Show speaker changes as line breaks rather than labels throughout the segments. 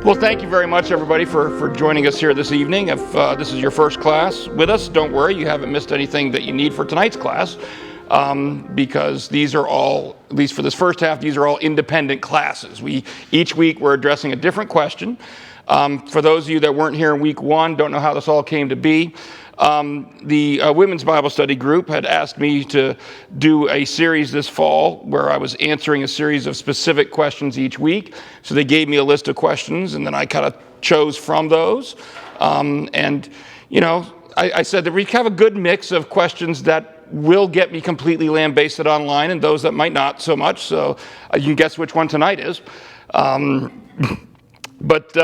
Well, thank you very much, everybody, for joining us here this evening. If this is your first class with us, don't worry, you haven't missed anything that you need for tonight's class, because these are all, at least for this first half, these are all independent classes. Each week we're addressing a different question. For those of you that weren't here in week one, don't know how this all came to be, the Women's Bible Study group had asked me to do a series this fall where I was answering a series of specific questions each week. So they gave me a list of questions, and then I kind of chose from those. I said that we have a good mix of questions that will get me completely lambasted online and those that might not so much. So you can guess which one tonight is. But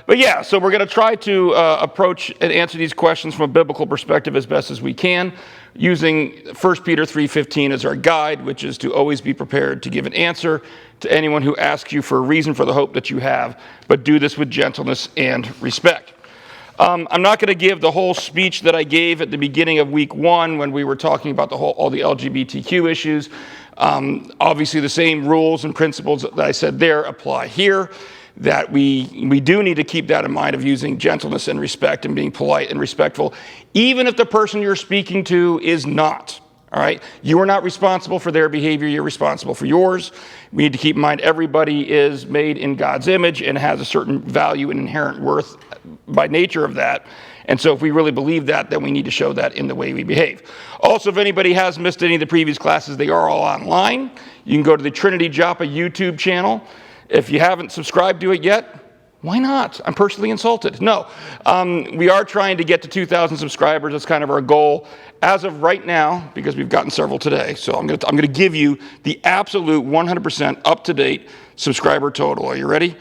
yeah, so we're going to try to approach and answer these questions from a biblical perspective as best as we can, using 1 Peter 3:15 as our guide, which is to always be prepared to give an answer to anyone who asks you for a reason for the hope that you have, but do this with gentleness and respect. I'm not going to give the whole speech that I gave at the beginning of week one when we were talking about all the LGBTQ issues. Obviously, the same rules and principles that I said there apply here. That we do need to keep that in mind of using gentleness and respect and being polite and respectful, even if the person you're speaking to is not. All right? You are not responsible for their behavior. You're responsible for yours. We need to keep in mind everybody is made in God's image and has a certain value and inherent worth by nature of that. And so if we really believe that, then we need to show that in the way we behave. Also, if anybody has missed any of the previous classes, they are all online. You can go to the Trinity Joppa YouTube channel. If you haven't subscribed to it yet, why not? I'm personally insulted. No, we are trying to get to 2,000 subscribers. That's kind of our goal as of right now, because we've gotten several today. So I'm going to give you the absolute 100% up-to-date subscriber total. Are you ready?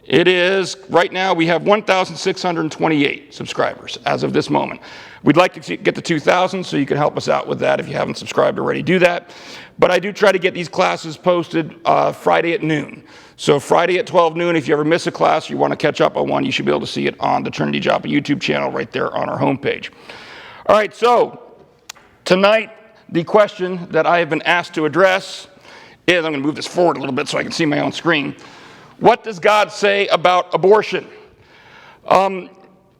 It is, right now, we have 1,628 subscribers as of this moment. We'd like to get to 2,000, so you can help us out with that. If you haven't subscribed already, do that. But I do try to get these classes posted Friday at noon. So Friday at 12 noon, if you ever miss a class or you want to catch up on one, you should be able to see it on the Trinity Joppa YouTube channel right there on our homepage. All right, so tonight, the question that I have been asked to address is, I'm going to move this forward a little bit so I can see my own screen. What does God say about abortion?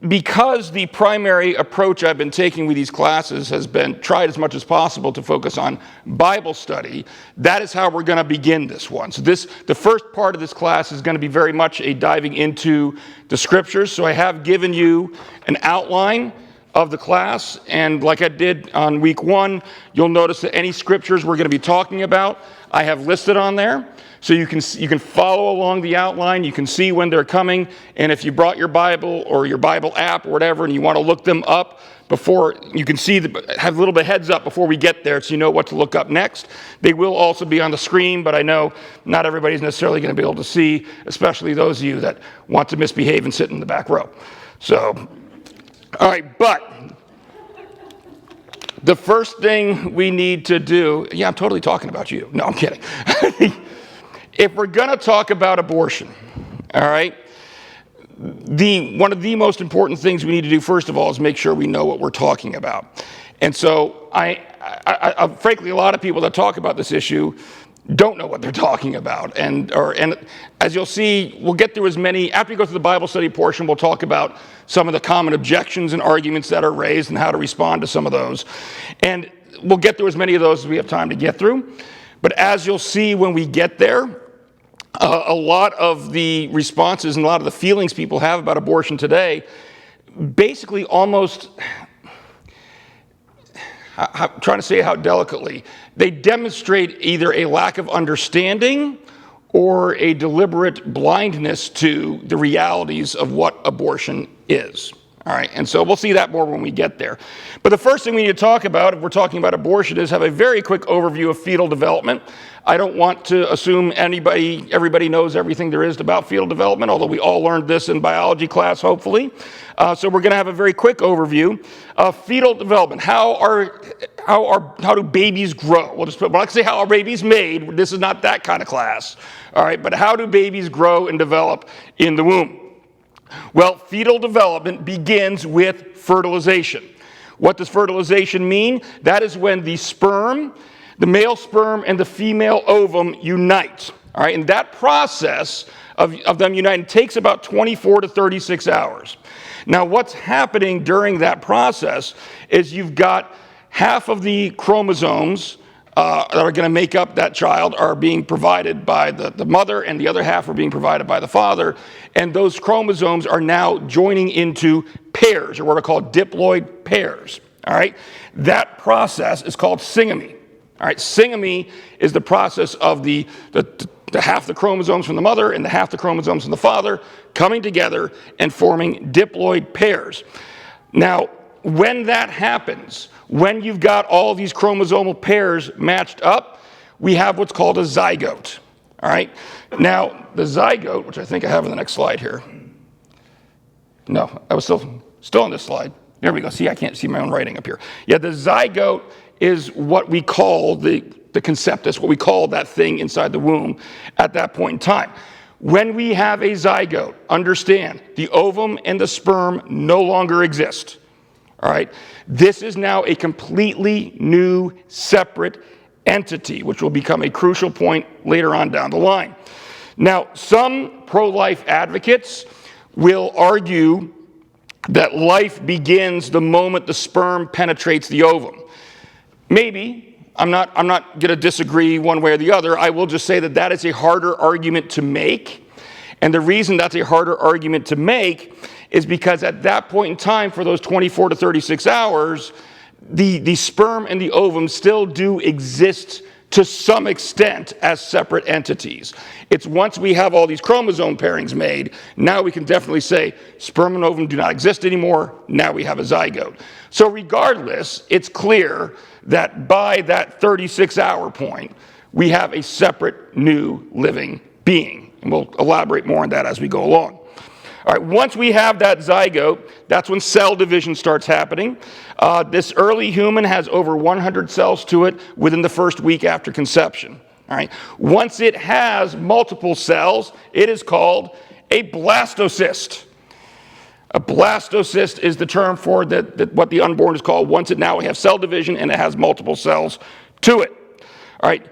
Because the primary approach I've been taking with these classes has been tried as much as possible to focus on Bible study, that is how we're going to begin this one. So the first part of this class is going to be very much a diving into the scriptures. So I have given you an outline of the class, and like I did on week one, you'll notice that any scriptures we're going to be talking about, I have listed on there. So you can follow along the outline, you can see when they're coming, and if you brought your Bible or your Bible app or whatever and you want to look them up before, you can see, have a little bit heads up before we get there so you know what to look up next. They will also be on the screen, but I know not everybody's necessarily going to be able to see, especially those of you that want to misbehave and sit in the back row. So, all right, but the first thing we need to do, yeah, I'm totally talking about you. No, I'm kidding. If we're going to talk about abortion, all right, one of the most important things we need to do, first of all, is make sure we know what we're talking about. And so, I frankly, a lot of people that talk about this issue don't know what they're talking about. And as you'll see, we'll get through as many, after we go through the Bible study portion, we'll talk about some of the common objections and arguments that are raised and how to respond to some of those. And we'll get through as many of those as we have time to get through. But as you'll see when we get there, a lot of the responses and a lot of the feelings people have about abortion today, basically almost, I'm trying to say how delicately, they demonstrate either a lack of understanding or a deliberate blindness to the realities of what abortion is. All right, and so we'll see that more when we get there. But the first thing we need to talk about, if we're talking about abortion, is have a very quick overview of fetal development. I don't want to assume everybody knows everything there is about fetal development, although we all learned this in biology class, hopefully. So we're going to have a very quick overview of fetal development. How do babies grow? We'll just put, when I say how are babies made, this is not that kind of class. All right, but how do babies grow and develop in the womb? Well, fetal development begins with fertilization. What does fertilization mean? That is when the sperm, the male sperm and the female ovum unite. All right, and that process of them uniting takes about 24 to 36 hours. Now, what's happening during that process is you've got half of the chromosomes that are going to make up that child are being provided by the mother, and the other half are being provided by the father. And those chromosomes are now joining into pairs, or what are called diploid pairs. All right? That process is called syngamy. All right? Syngamy is the process of the half the chromosomes from the mother and the half the chromosomes from the father coming together and forming diploid pairs. Now, when that happens, when you've got all of these chromosomal pairs matched up, we have what's called a zygote. All right? Now, the zygote, which I think I have in the next slide here. No, I was still on this slide. There we go. See, I can't see my own writing up here. Yeah, the zygote is what we call the conceptus, what we call that thing inside the womb at that point in time. When we have a zygote, understand, the ovum and the sperm no longer exist. All right? This is now a completely new, separate entity, which will become a crucial point later on down the line. Now, some pro-life advocates will argue that life begins the moment the sperm penetrates the ovum. Maybe. I'm not going to disagree one way or the other. I will just say that that is a harder argument to make. And the reason that's a harder argument to make is because at that point in time, for those 24 to 36 hours, the sperm and the ovum still do exist to some extent as separate entities. It's once we have all these chromosome pairings made, now we can definitely say sperm and ovum do not exist anymore. Now we have a zygote. So regardless, it's clear that by that 36-hour point, we have a separate new living being. And we'll elaborate more on that as we go along. All right, once we have that zygote, that's when cell division starts happening. This early human has over 100 cells to it within the first week after conception. All right, once it has multiple cells, it is called a blastocyst. A blastocyst is the term for what the unborn is called once it now has cell division and it has multiple cells to it. All right.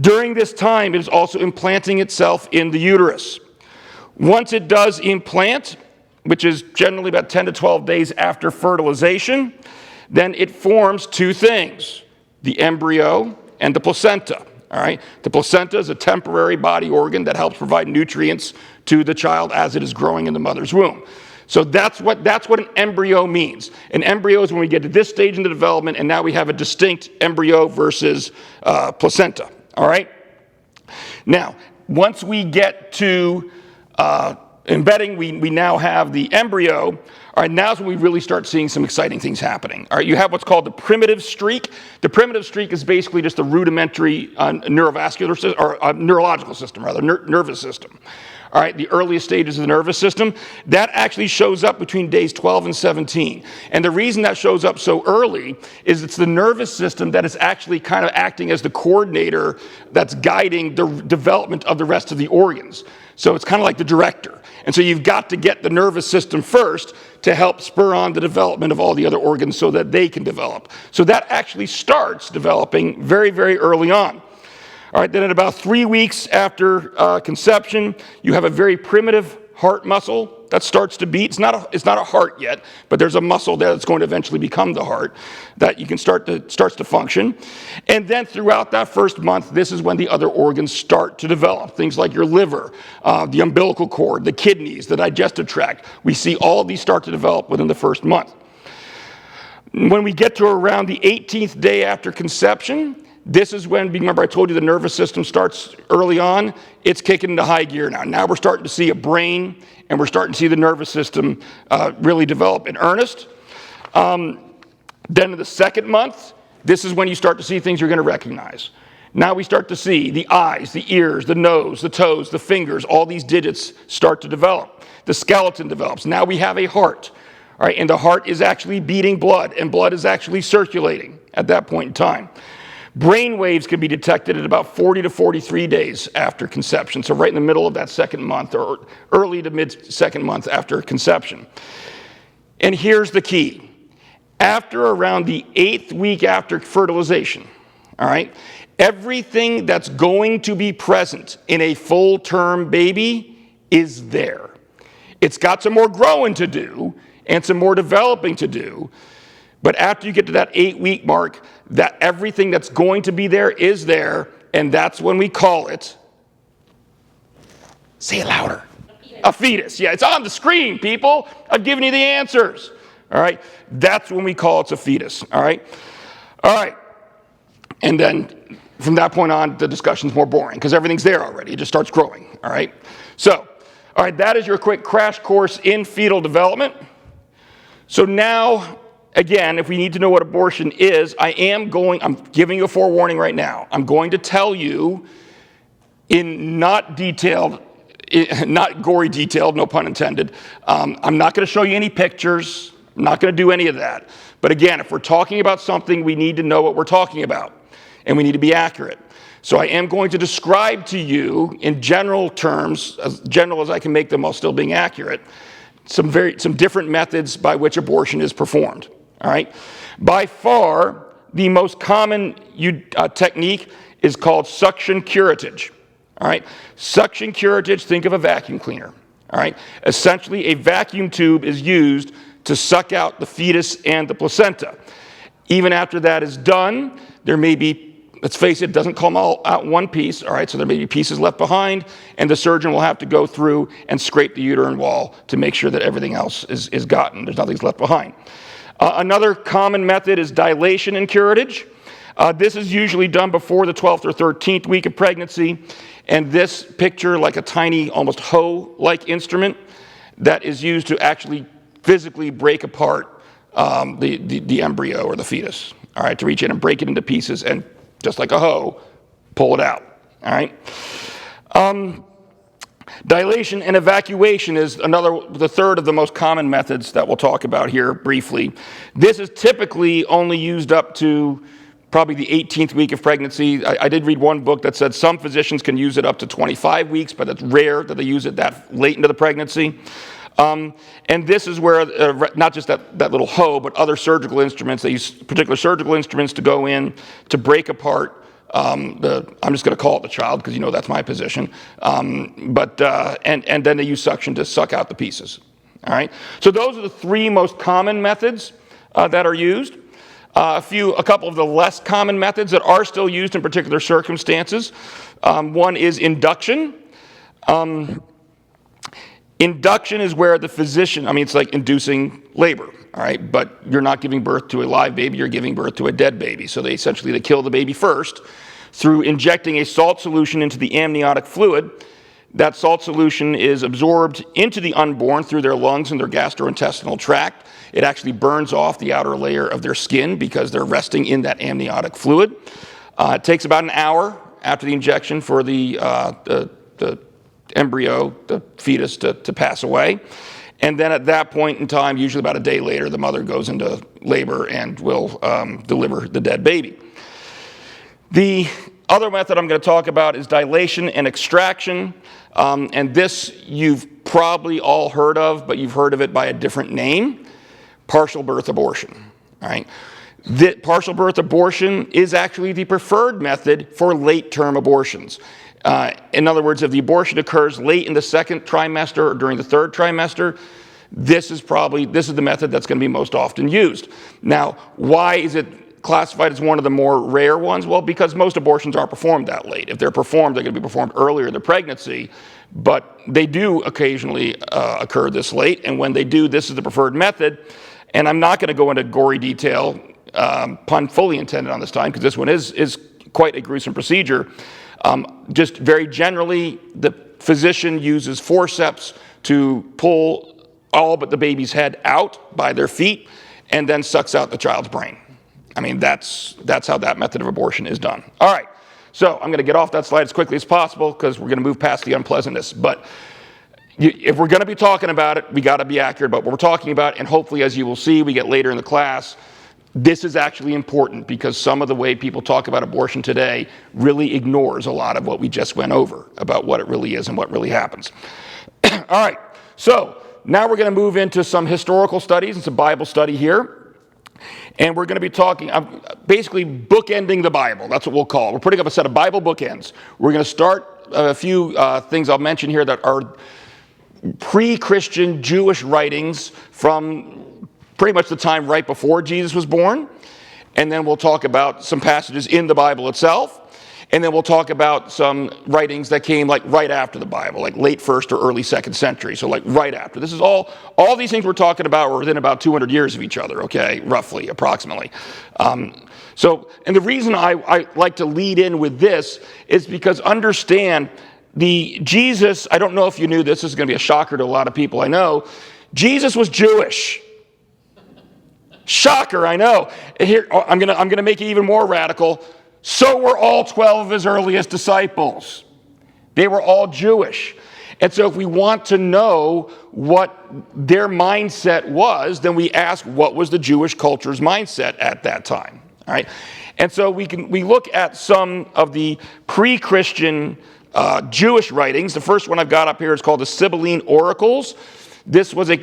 During this time, it is also implanting itself in the uterus. Once it does implant, which is generally about 10 to 12 days after fertilization, then it forms two things, the embryo and the placenta. All right. The placenta is a temporary body organ that helps provide nutrients to the child as it is growing in the mother's womb. So that's what an embryo means. An embryo is when we get to this stage in the development, and now we have a distinct embryo versus placenta. All right? Now, once we get to embedding, we now have the embryo. All right, now's when we really start seeing some exciting things happening. All right, you have what's called the primitive streak. The primitive streak is basically just a rudimentary neurovascular system, or neurological system, rather, nervous system. All right, the earliest stages of the nervous system, that actually shows up between days 12 and 17. And the reason that shows up so early is it's the nervous system that is actually kind of acting as the coordinator that's guiding the development of the rest of the organs. So it's kind of like the director. And so you've got to get the nervous system first to help spur on the development of all the other organs so that they can develop. So that actually starts developing very, very early on. All right, then at about 3 weeks after conception, you have a very primitive heart muscle that starts to beat. It's not a heart yet, but there's a muscle there that's going to eventually become the heart that you can starts to function. And then throughout that first month, this is when the other organs start to develop. Things like your liver, the umbilical cord, the kidneys, the digestive tract. We see all of these start to develop within the first month. When we get to around the 18th day after conception, this is when, remember I told you the nervous system starts early on, it's kicking into high gear now. Now we're starting to see a brain, and we're starting to see the nervous system really develop in earnest. Then in the second month, this is when you start to see things you're going to recognize. Now we start to see the eyes, the ears, the nose, the toes, the fingers, all these digits start to develop. The skeleton develops. Now we have a heart. All right, and the heart is actually beating blood, and blood is actually circulating at that point in time. Brain waves can be detected at about 40 to 43 days after conception, so right in the middle of that second month or early to mid-second month after conception. And here's the key. After around the 8th week after fertilization, all right, everything that's going to be present in a full-term baby is there. It's got some more growing to do and some more developing to do. But after you get to that 8-week mark, that everything that's going to be there is there, and that's when we call it, say it louder, a fetus. Yeah, it's on the screen, people. I've given you the answers. All right, that's when we call it a fetus. All right, and then from that point on, the discussion's more boring because everything's there already. It just starts growing. All right, so all right, that is your quick crash course in fetal development. So now, again, if we need to know what abortion is, I'm giving you a forewarning right now. I'm going to tell you in not gory detailed, no pun intended. I'm not going to show you any pictures. I'm not going to do any of that. But again, if we're talking about something, we need to know what we're talking about, and we need to be accurate. So I am going to describe to you in general terms, as general as I can make them while still being accurate, some different methods by which abortion is performed. All right. By far, the most common technique is called suction curettage. All right. Suction curettage, think of a vacuum cleaner. All right. Essentially, a vacuum tube is used to suck out the fetus and the placenta. Even after that is done, there may be, let's face it, doesn't come all out in one piece. All right. So there may be pieces left behind, and the surgeon will have to go through and scrape the uterine wall to make sure that everything else is gotten. There's nothing's left behind. Another common method is dilation and curettage. This is usually done before the 12th or 13th week of pregnancy. And this picture, like a tiny, almost hoe-like instrument that is used to actually physically break apart the embryo or the fetus. All right, to reach in and break it into pieces and, just like a hoe, pull it out. All right. Dilation and evacuation is the third of the most common methods that we'll talk about here briefly. This is typically only used up to probably the 18th week of pregnancy. I did read one book that said some physicians can use it up to 25 weeks, but it's rare that they use it that late into the pregnancy. And this is where not just that little hoe, but other surgical instruments, they use particular surgical instruments to go in to break apart I'm just going to call it the child because that's my position. And then they use suction to suck out the pieces. All right. So those are the three most common methods that are used. A couple of the less common methods that are still used in particular circumstances. One is induction. Induction is where the physician, it's like inducing labor, all right? But you're not giving birth to a live baby, you're giving birth to a dead baby. So they kill the baby first through injecting a salt solution into the amniotic fluid. That salt solution is absorbed into the unborn through their lungs and their gastrointestinal tract. It actually burns off the outer layer of their skin because they're resting in that amniotic fluid. It takes about an hour after the injection for the embryo, the fetus, to pass away. And then at that point in time, usually about a day later, the mother goes into labor and will deliver the dead baby. The other method I'm going to talk about is dilation and extraction. And this you've probably all heard of, but you've heard of it by a different name, partial birth abortion. All right. The partial birth abortion is actually the preferred method for late-term abortions. In other words, if the abortion occurs late in the second trimester or during the third trimester, this is the method that's going to be most often used. Now, why is it classified as one of the more rare ones? Well, because most abortions aren't performed that late. If they're performed, they're going to be performed earlier in the pregnancy, but they do occasionally occur this late, and when they do, this is the preferred method. And I'm not going to go into gory detail, pun fully intended on this time, because this one is quite a gruesome procedure. Just very generally, the physician uses forceps to pull all but the baby's head out by their feet and then sucks out the child's brain. That's how that method of abortion is done. All right, so I'm going to get off that slide as quickly as possible because we're going to move past the unpleasantness. But if we're going to be talking about it, we got to be accurate about what we're talking about. And hopefully, as you will see, we get later in the class, this is actually important because some of the way people talk about abortion today really ignores a lot of what we just went over about what it really is and what really happens. All right, so now we're going to move into some historical studies and some Bible study here. And we're going to be talking, basically bookending the Bible. That's what we'll call it. We're putting up a set of Bible bookends. We're going to start a few things I'll mention here that are pre-Christian Jewish writings from pretty much the time right before Jesus was born. And then we'll talk about some passages in the Bible itself. And then we'll talk about some writings that came like right after the Bible, like late 1st or early 2nd century. So like right after. This is all these things we're talking about were within about 200 years of each other, okay, roughly, approximately. And the reason I like to lead in with this is because understand Jesus, I don't know if you knew this is going to be a shocker to a lot of people I know, Jesus was Jewish. Shocker, I know. Here, I'm gonna make it even more radical. So were all 12 of his earliest disciples. They were all Jewish. And so if we want to know what their mindset was, then we ask what was the Jewish culture's mindset at that time. All right? And so we look at some of the pre-Christian Jewish writings. The first one I've got up here is called the Sibylline Oracles. This was a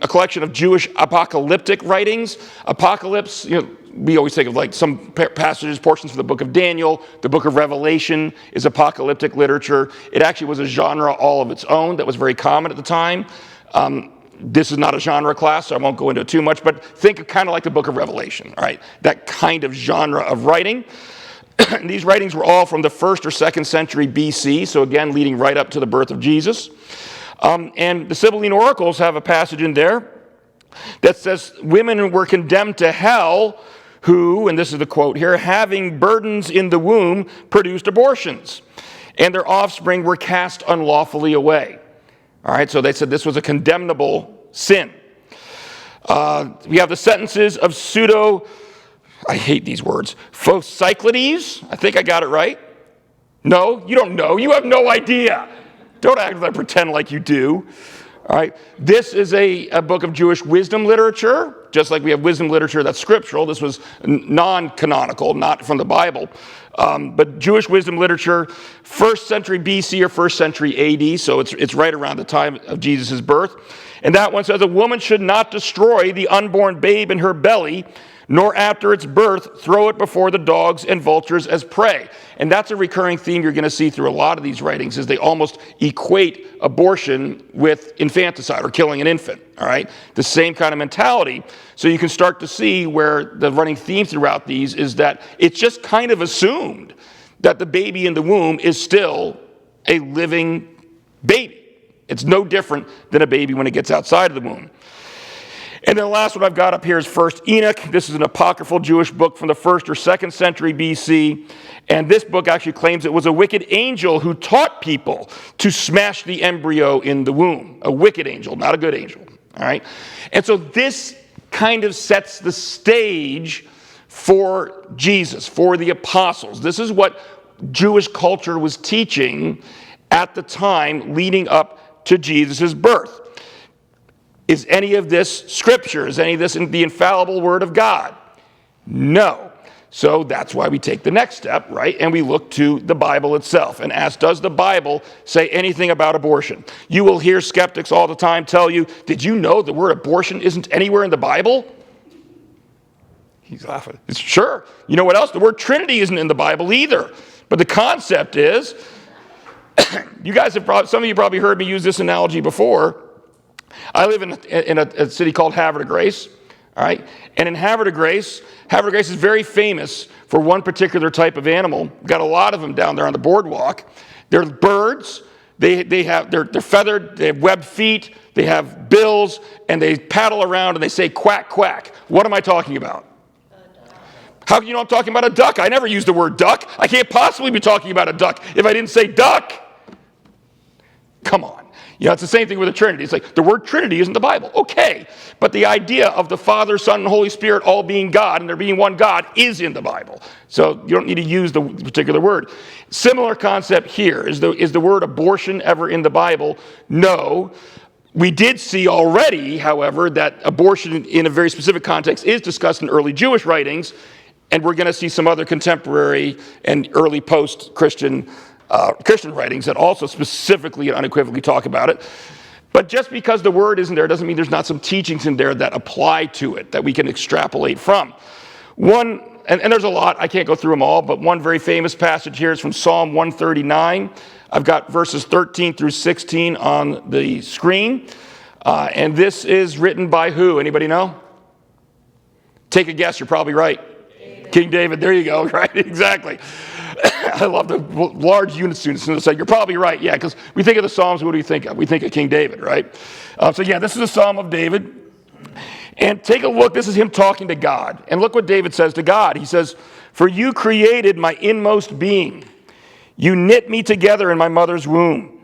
collection of Jewish apocalyptic writings. Apocalypse, we always think of like some passages, portions from the book of Daniel. The book of Revelation is apocalyptic literature. It actually was a genre all of its own that was very common at the time. This is not a genre class, so I won't go into it too much, but think of kind of like the book of Revelation, all right? That kind of genre of writing. These writings were all from the 1st or 2nd century BC, so again, leading right up to the birth of Jesus. And the Sibylline Oracles have a passage in there that says women were condemned to hell who, and this is the quote here, having burdens in the womb produced abortions, and their offspring were cast unlawfully away. All right, so they said this was a condemnable sin. We have the sentences of I hate these words, Phocyclides. I think I got it right. No, you don't know. You have no idea. Don't act like I pretend like you do. All right. This is a book of Jewish wisdom literature, just like we have wisdom literature that's scriptural. This was non-canonical, not from the Bible. But Jewish wisdom literature, 1st century BC or 1st century AD, so it's right around the time of Jesus' birth. And that one says, a woman should not destroy the unborn babe in her belly, nor after its birth throw it before the dogs and vultures as prey. And that's a recurring theme you're going to see through a lot of these writings, is they almost equate abortion with infanticide or killing an infant, all right? The same kind of mentality. So you can start to see where the running theme throughout these is that it's just kind of assumed that the baby in the womb is still a living baby. It's no different than a baby when it gets outside of the womb. And then the last one I've got up here is 1st Enoch. This is an apocryphal Jewish book from the 1st or 2nd century BC. And this book actually claims it was a wicked angel who taught people to smash the embryo in the womb. A wicked angel, not a good angel. All right? And so this kind of sets the stage for Jesus, for the apostles. This is what Jewish culture was teaching at the time leading up to Jesus' birth. Is any of this scripture? Is any of this the infallible word of God? No. So that's why we take the next step, right? And we look to the Bible itself and ask, does the Bible say anything about abortion? You will hear skeptics all the time tell you, did you know the word abortion isn't anywhere in the Bible? He's laughing. Sure. You know what else? The word Trinity isn't in the Bible either. But the concept is, you guys have some of you probably heard me use this analogy before. I live in a city called Havre de Grace, all right? And in Havre de Grace is very famous for one particular type of animal. We've got a lot of them down there on the boardwalk. They're birds. They're feathered. They have webbed feet. They have bills, and they paddle around and they say quack, quack. What am I talking about? How can you know I'm talking about a duck? I never use the word duck. I can't possibly be talking about a duck if I didn't say duck. Come on. It's the same thing with the Trinity. It's like the word Trinity isn't the Bible. Okay, but the idea of the Father, Son, and Holy Spirit all being God and there being one God is in the Bible. So you don't need to use the particular word. Similar concept here. Is the word abortion ever in the Bible? No. We did see already, however, that abortion in a very specific context is discussed in early Jewish writings, and we're going to see some other contemporary and early post-Christian Christian writings that also specifically and unequivocally talk about it. But just because the word isn't there doesn't mean there's not some teachings in there that apply to it, that we can extrapolate from. And there's a lot, I can't go through them all, but one very famous passage here is from Psalm 139. I've got verses 13 through 16 on the screen. And this is written by who? Anybody know? Take a guess. You're probably right. David. King David. There you go. Right? Exactly. I love the large unit students who say, you're probably right. Yeah, because we think of the Psalms, what do we think of? We think of King David, right? So yeah, this is a Psalm of David. And take a look. This is him talking to God. And look what David says to God. He says, "For you created my inmost being. You knit me together in my mother's womb.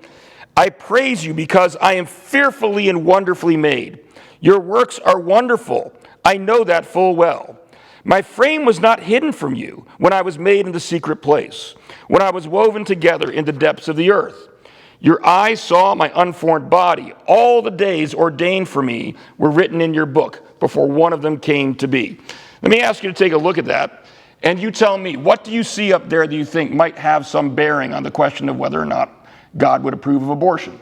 I praise you because I am fearfully and wonderfully made. Your works are wonderful. I know that full well. My frame was not hidden from you when I was made in the secret place, when I was woven together in the depths of the earth. Your eyes saw my unformed body. All the days ordained for me were written in your book before one of them came to be." Let me ask you to take a look at that, and you tell me, what do you see up there that you think might have some bearing on the question of whether or not God would approve of abortion?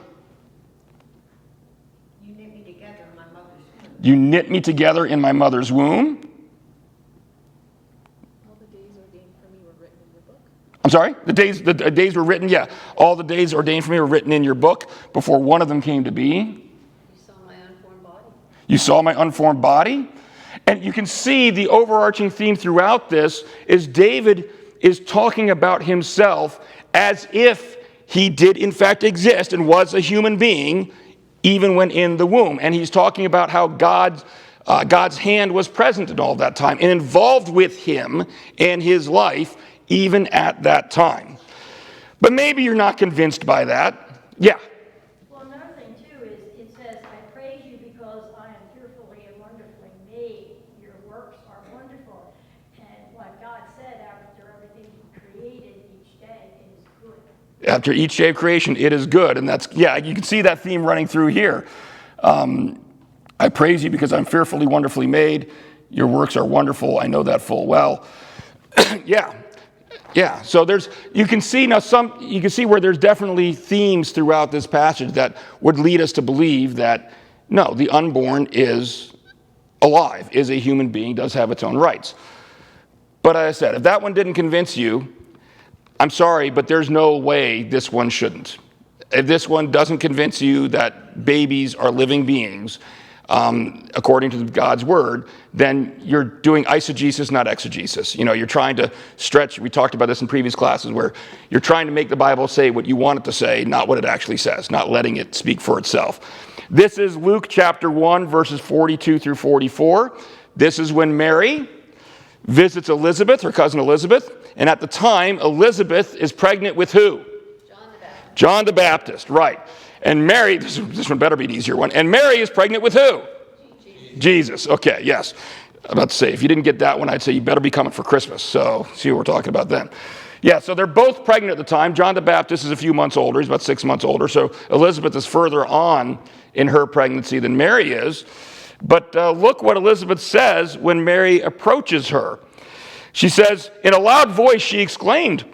You knit me together in my mother's womb.
You knit me together in my mother's womb. I'm sorry? The days were written, yeah. All the days ordained for me were written in your book before one of them came to be.
You saw my unformed body.
You saw my unformed body? And you can see the overarching theme throughout this is David is talking about himself as if he did in fact exist and was a human being even when in the womb. And he's talking about how God's hand was present in all that time and involved with him and his life even at that time. But maybe you're not convinced by that. Yeah.
Well, another thing, too, is it says, "I praise you because I am fearfully and wonderfully made. Your works are wonderful." And what God said after everything he created each day, it is good.
After each day of creation, it is good. And that's, yeah, you can see that theme running through here. I praise you because I'm fearfully, wonderfully made. Your works are wonderful. I know that full well. Yeah, so you can see where there's definitely themes throughout this passage that would lead us to believe that, no, the unborn is alive, is a human being, does have its own rights. But as I said, if that one didn't convince you, I'm sorry, but there's no way this one shouldn't. If this one doesn't convince you that babies are living beings, according to God's word, then you're doing eisegesis, not exegesis. You know, you're trying to stretch, we talked about this in previous classes, where you're trying to make the Bible say what you want it to say, not what it actually says, not letting it speak for itself. This is Luke chapter 1, verses 42 through 44. This is when Mary visits Elizabeth, her cousin Elizabeth, and at the time, Elizabeth is pregnant with who? John the Baptist, right. And Mary, this one better be an easier one. And Mary is pregnant with who? Jesus. Okay, yes. I'm about to say, if you didn't get that one, I'd say you better be coming for Christmas. So, see what we're talking about then. Yeah, so they're both pregnant at the time. John the Baptist is a few months older. He's about 6 months older. So Elizabeth is further on in her pregnancy than Mary is. But look what Elizabeth says when Mary approaches her. She says, in a loud voice, she exclaimed,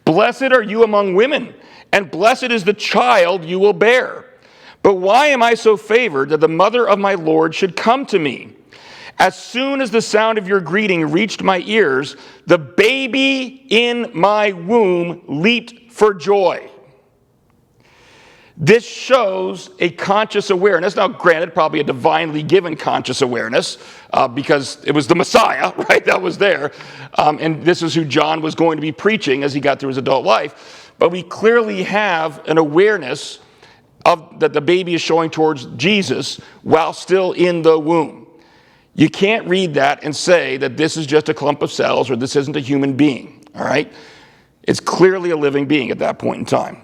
"Blessed are you among women, and blessed is the child you will bear. But why am I so favored that the mother of my Lord should come to me? As soon as the sound of your greeting reached my ears, the baby in my womb leaped for joy." This shows a conscious awareness. Now, granted, probably a divinely given conscious awareness because it was the Messiah, right, that was there. And this is who John was going to be preaching as he got through his adult life. But we clearly have an awareness of that the baby is showing towards Jesus while still in the womb. You can't read that and say that this is just a clump of cells or this isn't a human being, all right? It's clearly a living being at that point in time.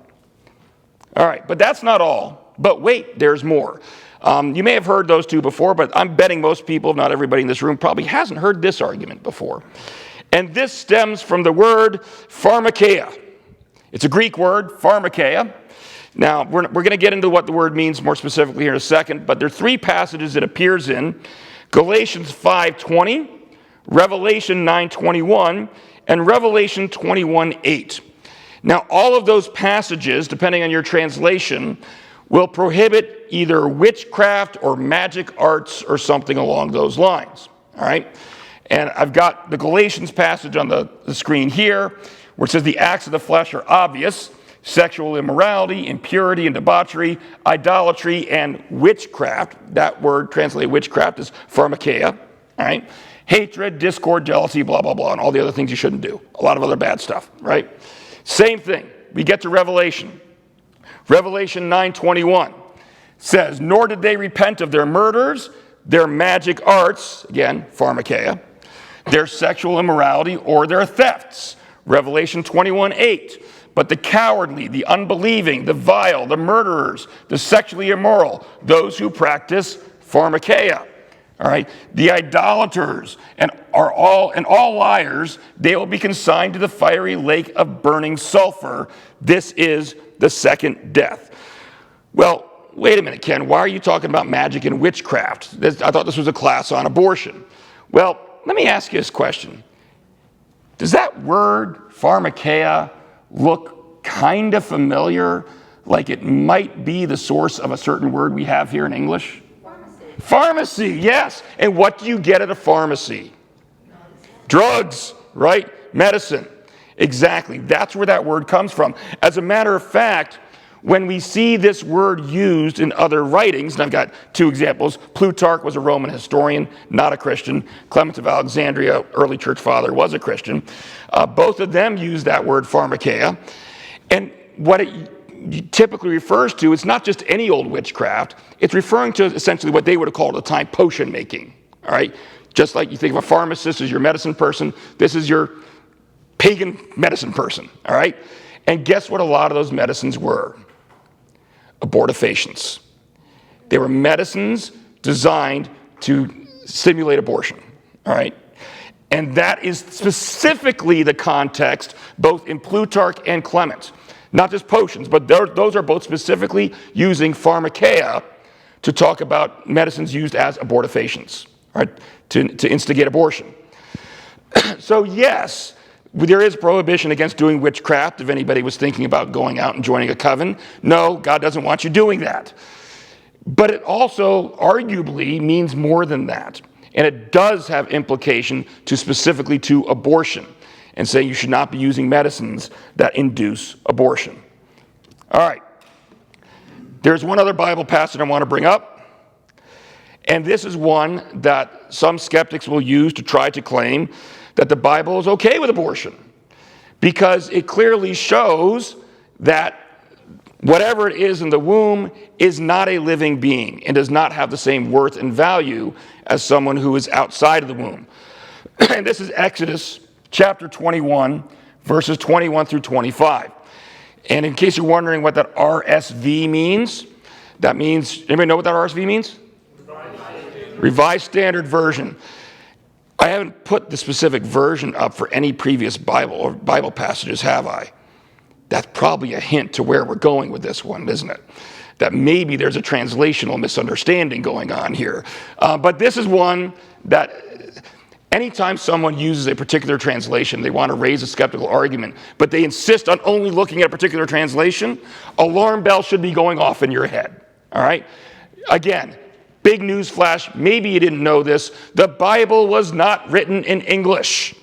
All right, but that's not all. But wait, there's more. You may have heard those two before, but I'm betting most people, if not everybody in this room, probably hasn't heard this argument before. And this stems from the word pharmakeia. It's a Greek word, pharmakeia. Now, we're going to get into what the word means more specifically here in a second, but there are three passages it appears in: Galatians 5:20, Revelation 9:21, and Revelation 21:8. Now, all of those passages, depending on your translation, will prohibit either witchcraft or magic arts or something along those lines, all right? And I've got the Galatians passage on the screen here, where it says the acts of the flesh are obvious: sexual immorality, impurity and debauchery, idolatry, and witchcraft. That word translated witchcraft is pharmakeia, all right? Hatred, discord, jealousy, blah, blah, blah, and all the other things you shouldn't do. A lot of other bad stuff, right? Same thing. We get to Revelation. Revelation 9:21 says, nor did they repent of their murders, their magic arts, again, pharmakeia, their sexual immorality, or their thefts. Revelation 21:8. But the cowardly, the unbelieving, the vile, the murderers, the sexually immoral, those who practice pharmakeia, all right, the idolaters, and all liars, they will be consigned to the fiery lake of burning sulfur. This is the second death. Well, wait a minute, Ken. Why are you talking about magic and witchcraft? I thought this was a class on abortion. Well, let me ask you this question. Does that word pharmakeia look kind of familiar, like it might be the source of a certain word we have here in English? Pharmacy, yes. And what do you get at a pharmacy? Drugs, right? Medicine. Exactly. That's where that word comes from. As a matter of fact, when we see this word used in other writings, and I've got two examples. Plutarch was a Roman historian, not a Christian. Clement of Alexandria, early church father, was a Christian. Both of them use that word pharmakeia. And what it typically refers to, it's not just any old witchcraft. It's referring to essentially what they would have called at the time potion making. All right? Just like you think of a pharmacist as your medicine person, this is your pagan medicine person. All right? And guess what a lot of those medicines were? Abortifacients. They were medicines designed to stimulate abortion, all right? And that is specifically the context, both in Plutarch and Clement. Not just potions, but those are both specifically using pharmakeia to talk about medicines used as abortifacients, right? To instigate abortion. So yes, there is prohibition against doing witchcraft if anybody was thinking about going out and joining a coven. No, God doesn't want you doing that. But it also arguably means more than that. And it does have implication to specifically to abortion and say you should not be using medicines that induce abortion. All right. There's one other Bible passage I want to bring up. And this is one that some skeptics will use to try to claim that the Bible is okay with abortion, because it clearly shows that whatever it is in the womb is not a living being and does not have the same worth and value as someone who is outside of the womb. And this is Exodus chapter 21, verses 21 through 25. And in case you're wondering what that RSV means, that means, anybody know what that RSV means? Revised Standard Version. I haven't put the specific version up for any previous Bible passages, have I? That's probably a hint to where we're going with this one, isn't it? That maybe there's a translational misunderstanding going on here. But this is one that anytime someone uses a particular translation, they want to raise a skeptical argument, but they insist on only looking at a particular translation, alarm bells should be going off in your head, all right? Again, big news flash, maybe you didn't know this, the Bible was not written in English.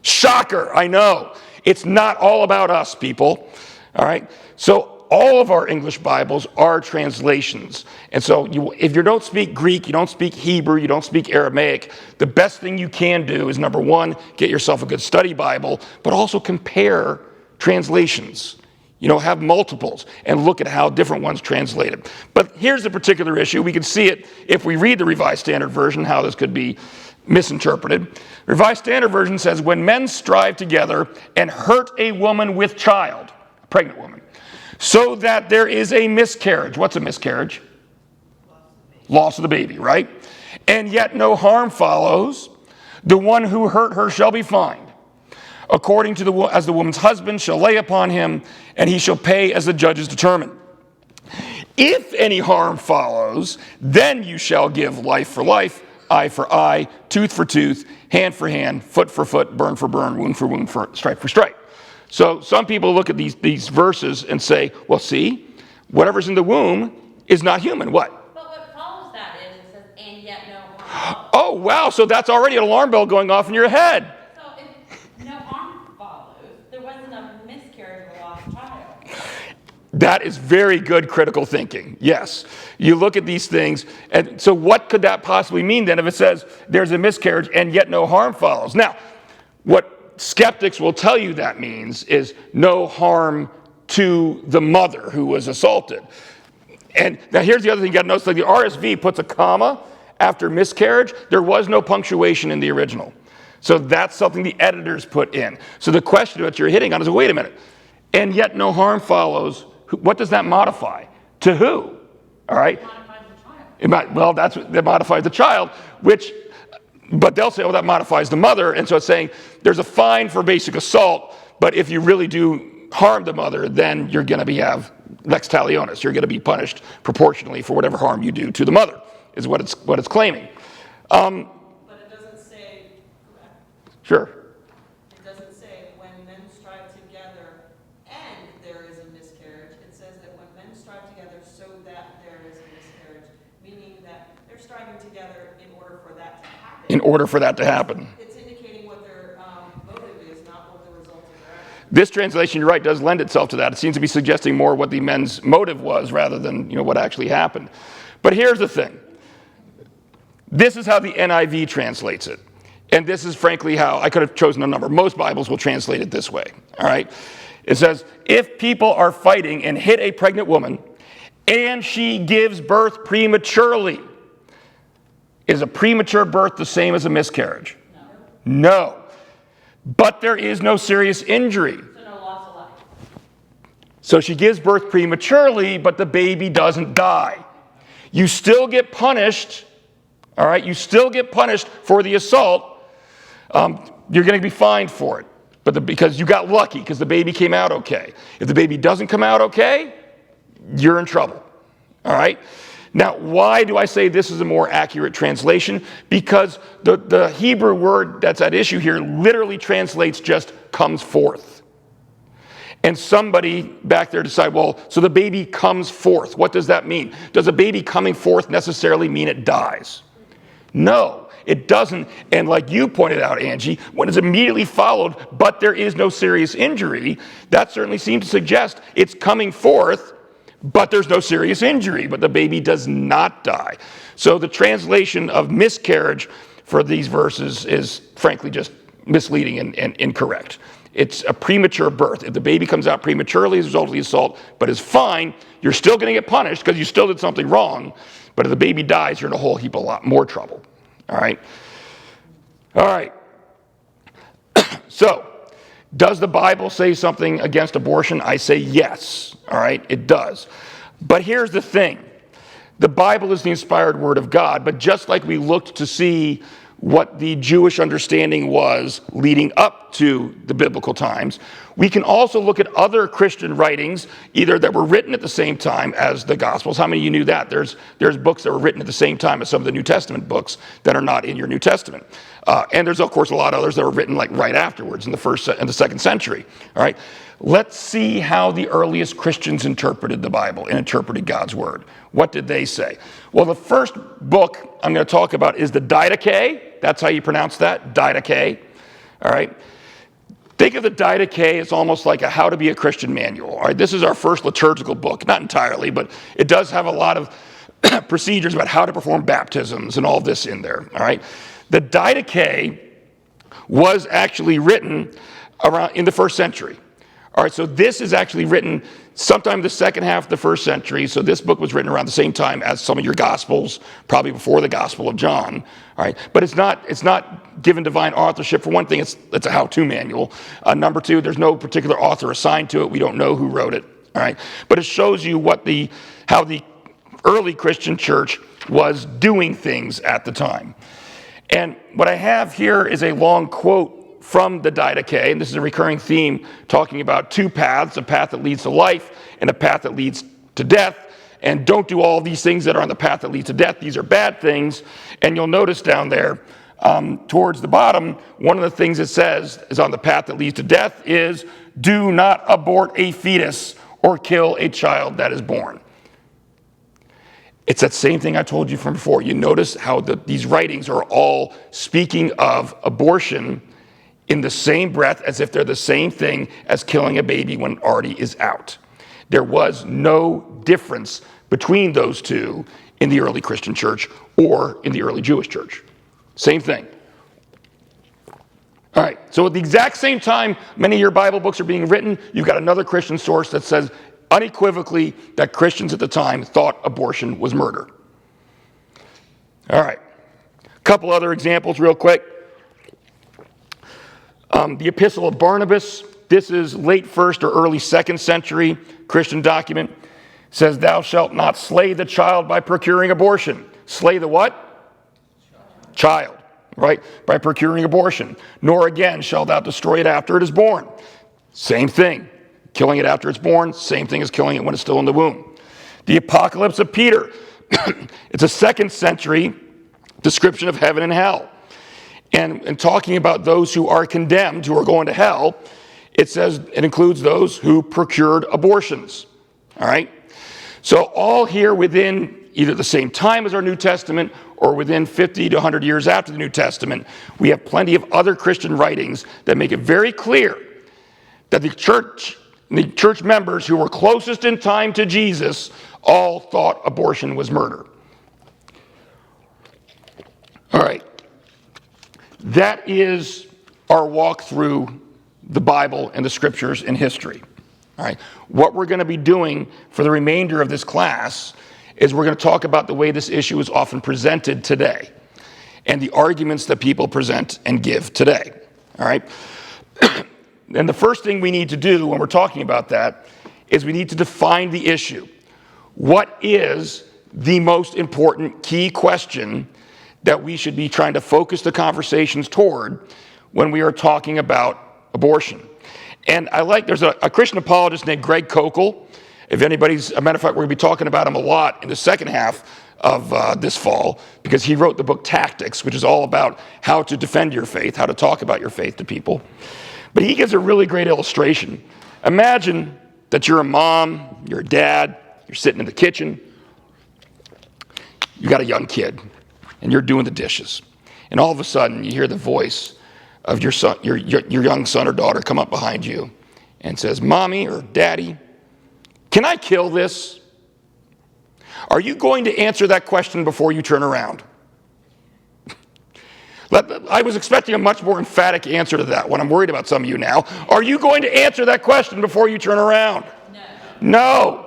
Shocker, I know. It's not all about us, people, all right? So all of our English Bibles are translations. And so if you don't speak Greek, you don't speak Hebrew, you don't speak Aramaic, the best thing you can do is, number one, get yourself a good study Bible, but also compare translations. Have multiples and look at how different ones translated. But here's the particular issue. We can see it if we read the Revised Standard Version, how this could be misinterpreted. Revised Standard Version says, when men strive together and hurt a woman with child, a pregnant woman, so that there is a miscarriage. What's a miscarriage? Loss of the baby, right? And yet no harm follows. The one who hurt her shall be fined, according to as the woman's husband shall lay upon him, and he shall pay as the judges determine. If any harm follows, then you shall give life for life, eye for eye, tooth for tooth, hand for hand, foot for foot, burn for burn, wound for wound, stripe for stripe. So some people look at these verses and say, well, see, whatever's in the womb is not human. What?
But what follows that is, it says, and yet no harm follows.
Oh, wow, so that's already an alarm bell going off in your head.
So if no harm follows, there wasn't a miscarriage or lost child.
That is very good critical thinking. Yes. You look at these things, and so what could that possibly mean then if it says there's a miscarriage and yet no harm follows? Now, what skeptics will tell you that means is no harm to the mother who was assaulted. And now here's the other thing you got to notice, like the RSV puts a comma after miscarriage. There was no punctuation in the original. So that's something the editors put in. So the question that you're hitting on is, wait a minute, and yet no harm follows. What does that modify? To who? All right?
It modifies the child.
Well, that modifies the child, but they'll say, oh, that modifies the mother. And so it's saying there's a fine for basic assault, but if you really do harm the mother, then you're going to have lex talionis. You're going to be punished proportionally for whatever harm you do to the mother, is what it's claiming.
But it doesn't say,
Sure.
it doesn't say when men strive together and there is a miscarriage. It says that when men strive together so that there is a miscarriage, meaning that they're striving together in order for that to happen.
In order for that to happen.
It's indicating what their motive is, not what the result of their action.
This translation, you're right, does lend itself to that. It seems to be suggesting more what the men's motive was rather than what actually happened. But here's the thing. This is how the NIV translates it. And this is frankly how I could have chosen a number. Most Bibles will translate it this way. All right. It says, if people are fighting and hit a pregnant woman and she gives birth prematurely, is a premature birth the same as a miscarriage? No. But there is no serious injury.
So no loss of life.
So she gives birth prematurely, but the baby doesn't die. You still get punished, all right? You still get punished for the assault. You're going to be fined for it, because you got lucky, because the baby came out okay. If the baby doesn't come out okay, you're in trouble, all right? Now, why do I say this is a more accurate translation? Because the Hebrew word that's at issue here literally translates just comes forth. And somebody back there decide, well, so the baby comes forth. What does that mean? Does a baby coming forth necessarily mean it dies? No, it doesn't. And like you pointed out, Angie, when it's immediately followed, but there is no serious injury, that certainly seems to suggest it's coming forth, but there's no serious injury, but the baby does not die. So the translation of miscarriage for these verses is frankly just misleading and incorrect. It's a premature birth. If the baby comes out prematurely as a result of the assault, but is fine, you're still going to get punished because you still did something wrong. But if the baby dies, you're in a whole heap of lot more trouble. All right? All right. So, does the Bible say something against abortion? I say yes. All right? It does. But here's the thing. The Bible is the inspired word of God, but just like we looked to see what the Jewish understanding was leading up to the biblical times, we can also look at other Christian writings, either that were written at the same time as the Gospels. How many of you knew that? There's books that were written at the same time as some of the New Testament books that are not in your New Testament. And there's, of course, a lot of others that were written like right afterwards in the first and the second century. All right. Let's see how the earliest Christians interpreted the Bible and interpreted God's Word. What did they say? Well, the first book I'm going to talk about is the Didache. That's how you pronounce that, Didache. All right. Think of the Didache as almost like a how to be a Christian manual. All right. This is our first liturgical book. Not entirely, but it does have a lot of procedures about how to perform baptisms and all this in there. All right. The Didache was actually written around in the first century. All right, so this is actually written sometime the second half of the first century. So this book was written around the same time as some of your Gospels, probably before the Gospel of John. All right, but it's not given divine authorship. For one thing, it's a how-to manual. Number two, there's no particular author assigned to it. We don't know who wrote it. All right, but it shows you how the early Christian church was doing things at the time. And what I have here is a long quote from the Didache, and this is a recurring theme talking about two paths, a path that leads to life and a path that leads to death. And don't do all these things that are on the path that leads to death. These are bad things. And you'll notice down there towards the bottom, one of the things it says is on the path that leads to death is do not abort a fetus or kill a child that is born. It's that same thing I told you from before. You notice how these writings are all speaking of abortion in the same breath as if they're the same thing as killing a baby when it already is out. There was no difference between those two in the early Christian church or in the early Jewish church. Same thing. All right, so at the exact same time many of your Bible books are being written, you've got another Christian source that says unequivocally that Christians at the time thought abortion was murder. All right, a couple other examples real quick. The Epistle of Barnabas, this is late 1st or early 2nd century Christian document, says, "Thou shalt not slay the child by procuring abortion." Slay the what? Child, right? By procuring abortion. "Nor again shalt thou destroy it after it is born." Same thing. Killing it after it's born, same thing as killing it when it's still in the womb. The Apocalypse of Peter. It's a 2nd century description of heaven and hell. And talking about those who are condemned, who are going to hell, it says it includes those who procured abortions. All right? So all here within either the same time as our New Testament or within 50 to 100 years after the New Testament, we have plenty of other Christian writings that make it very clear that the church members who were closest in time to Jesus all thought abortion was murder. All right. That is our walk through the Bible and the scriptures and history. All right. What we're going to be doing for the remainder of this class is we're going to talk about the way this issue is often presented today and the arguments that people present and give today. All right. And the first thing we need to do when we're talking about that is we need to define the issue. What is the most important key question that we should be trying to focus the conversations toward when we are talking about abortion? And there's a Christian apologist named Greg Koukl. If anybody's, a matter of fact, we're going to be talking about him a lot in the second half of this fall, because he wrote the book Tactics, which is all about how to defend your faith, how to talk about your faith to people. But he gives a really great illustration. Imagine that you're a mom, you're a dad, you're sitting in the kitchen, you got a young kid, and you're doing the dishes. And all of a sudden, you hear the voice of your son, your young son or daughter come up behind you and says, "Mommy or Daddy, can I kill this?" Are you going to answer that question before you turn around? I was expecting a much more emphatic answer to that one. I'm worried about some of you now. Are you going to answer that question before you turn around?
No.
No.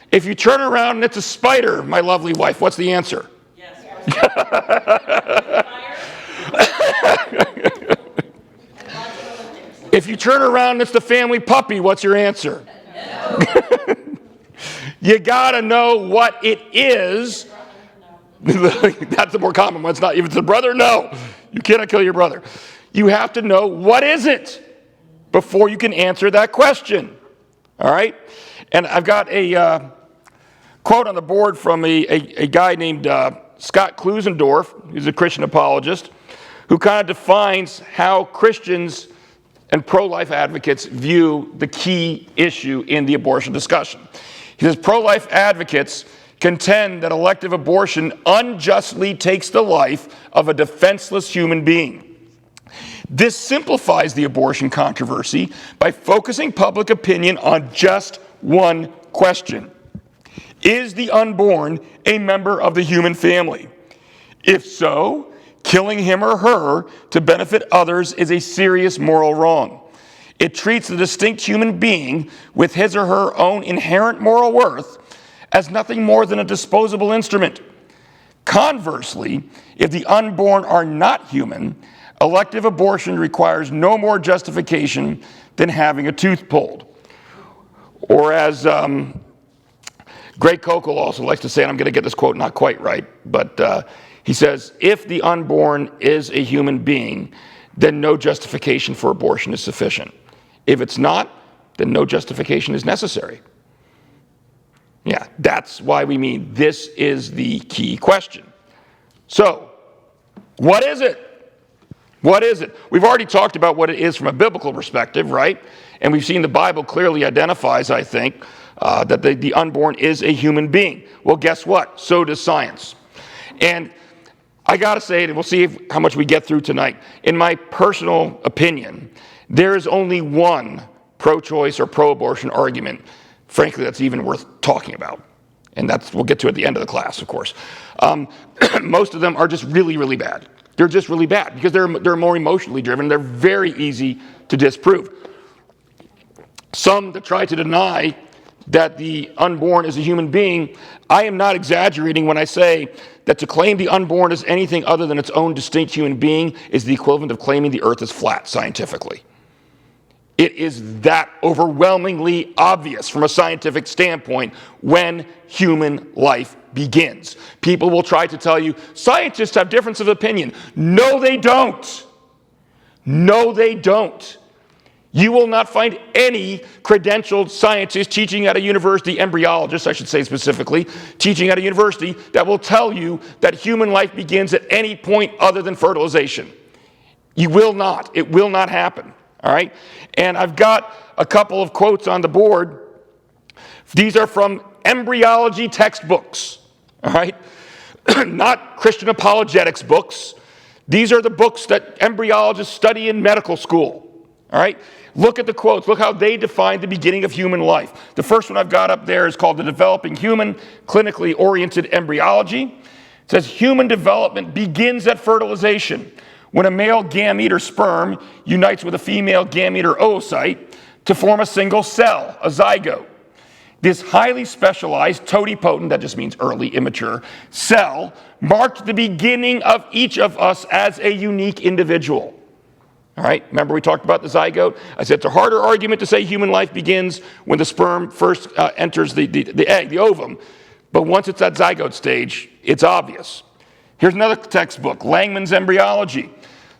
If you turn around and it's a spider, my lovely wife, what's the answer?
Yes.
If you turn around and it's the family puppy, what's your answer?
No.
You gotta know what it is. That's the more common one. It's not, if it's a brother, no. You cannot kill your brother. You have to know what is it before you can answer that question. All right? And I've got a quote on the board from a guy named Scott Klusendorf, who's a Christian apologist, who kind of defines how Christians and pro-life advocates view the key issue in the abortion discussion. He says, pro-life advocates contend that elective abortion unjustly takes the life of a defenseless human being. This simplifies the abortion controversy by focusing public opinion on just one question. Is the unborn a member of the human family? If so, killing him or her to benefit others is a serious moral wrong. It treats the distinct human being with his or her own inherent moral worth as nothing more than a disposable instrument. Conversely, if the unborn are not human, elective abortion requires no more justification than having a tooth pulled. Or as Greg Koukl also likes to say, and I'm going to get this quote not quite right, but he says, if the unborn is a human being, then no justification for abortion is sufficient. If it's not, then no justification is necessary. Yeah, that's why we mean this is the key question. So, what is it? What is it? We've already talked about what it is from a biblical perspective, right? And we've seen the Bible clearly identifies, I think, that the unborn is a human being. Well, guess what? So does science. And I got to say, and we'll see how much we get through tonight. In my personal opinion, there is only one pro-choice or pro-abortion argument frankly, that's even worth talking about. And we'll get to at the end of the class, of course. Most of them are just really, really bad. They're just really bad because they're more emotionally driven. They're very easy to disprove. Some that try to deny that the unborn is a human being, I am not exaggerating when I say that to claim the unborn is anything other than its own distinct human being is the equivalent of claiming the earth is flat scientifically. It is that overwhelmingly obvious from a scientific standpoint when human life begins. People will try to tell you, scientists have difference of opinion. No, they don't. No, they don't. You will not find any credentialed scientist teaching at a university, embryologist, I should say specifically, teaching at a university that will tell you that human life begins at any point other than fertilization. You will not. It will not happen. All right? And I've got a couple of quotes on the board. These are from embryology textbooks. All right? Not Christian apologetics books. These are the books that embryologists study in medical school. All right? Look at the quotes. Look how they define the beginning of human life. The first one I've got up there is called The Developing Human, Clinically Oriented Embryology. It says human development begins at fertilization, when a male gamete or sperm unites with a female gamete or oocyte to form a single cell, a zygote. This highly specialized, totipotent, that just means early, immature, cell marked the beginning of each of us as a unique individual. All right, remember we talked about the zygote? I said it's a harder argument to say human life begins when the sperm first enters the egg, the ovum. But once it's at zygote stage, it's obvious. Here's another textbook, Langman's Embryology.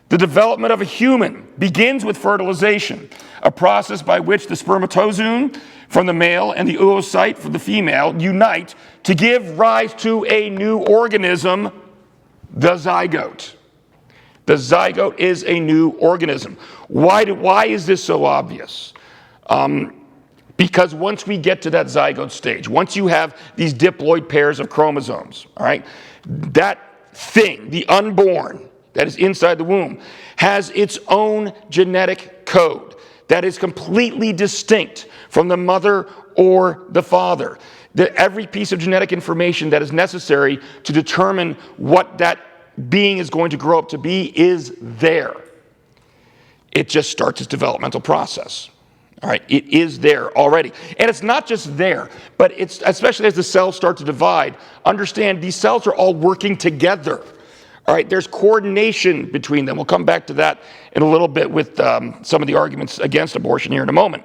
The development of a human begins with fertilization, a process by which the spermatozoon from the male and the oocyte from the female unite to give rise to a new organism, the zygote. The zygote is a new organism. Why is this so obvious? Because once we get to that zygote stage, once you have these diploid pairs of chromosomes, all right, that thing, the unborn that is inside the womb, has its own genetic code that is completely distinct from the mother or the father. Every piece of genetic information that is necessary to determine what that being is going to grow up to be is there. It just starts its developmental process. All right, it is there already. And it's not just there, but it's especially as the cells start to divide, understand these cells are all working together. All right, there's coordination between them. We'll come back to that in a little bit with some of the arguments against abortion here in a moment.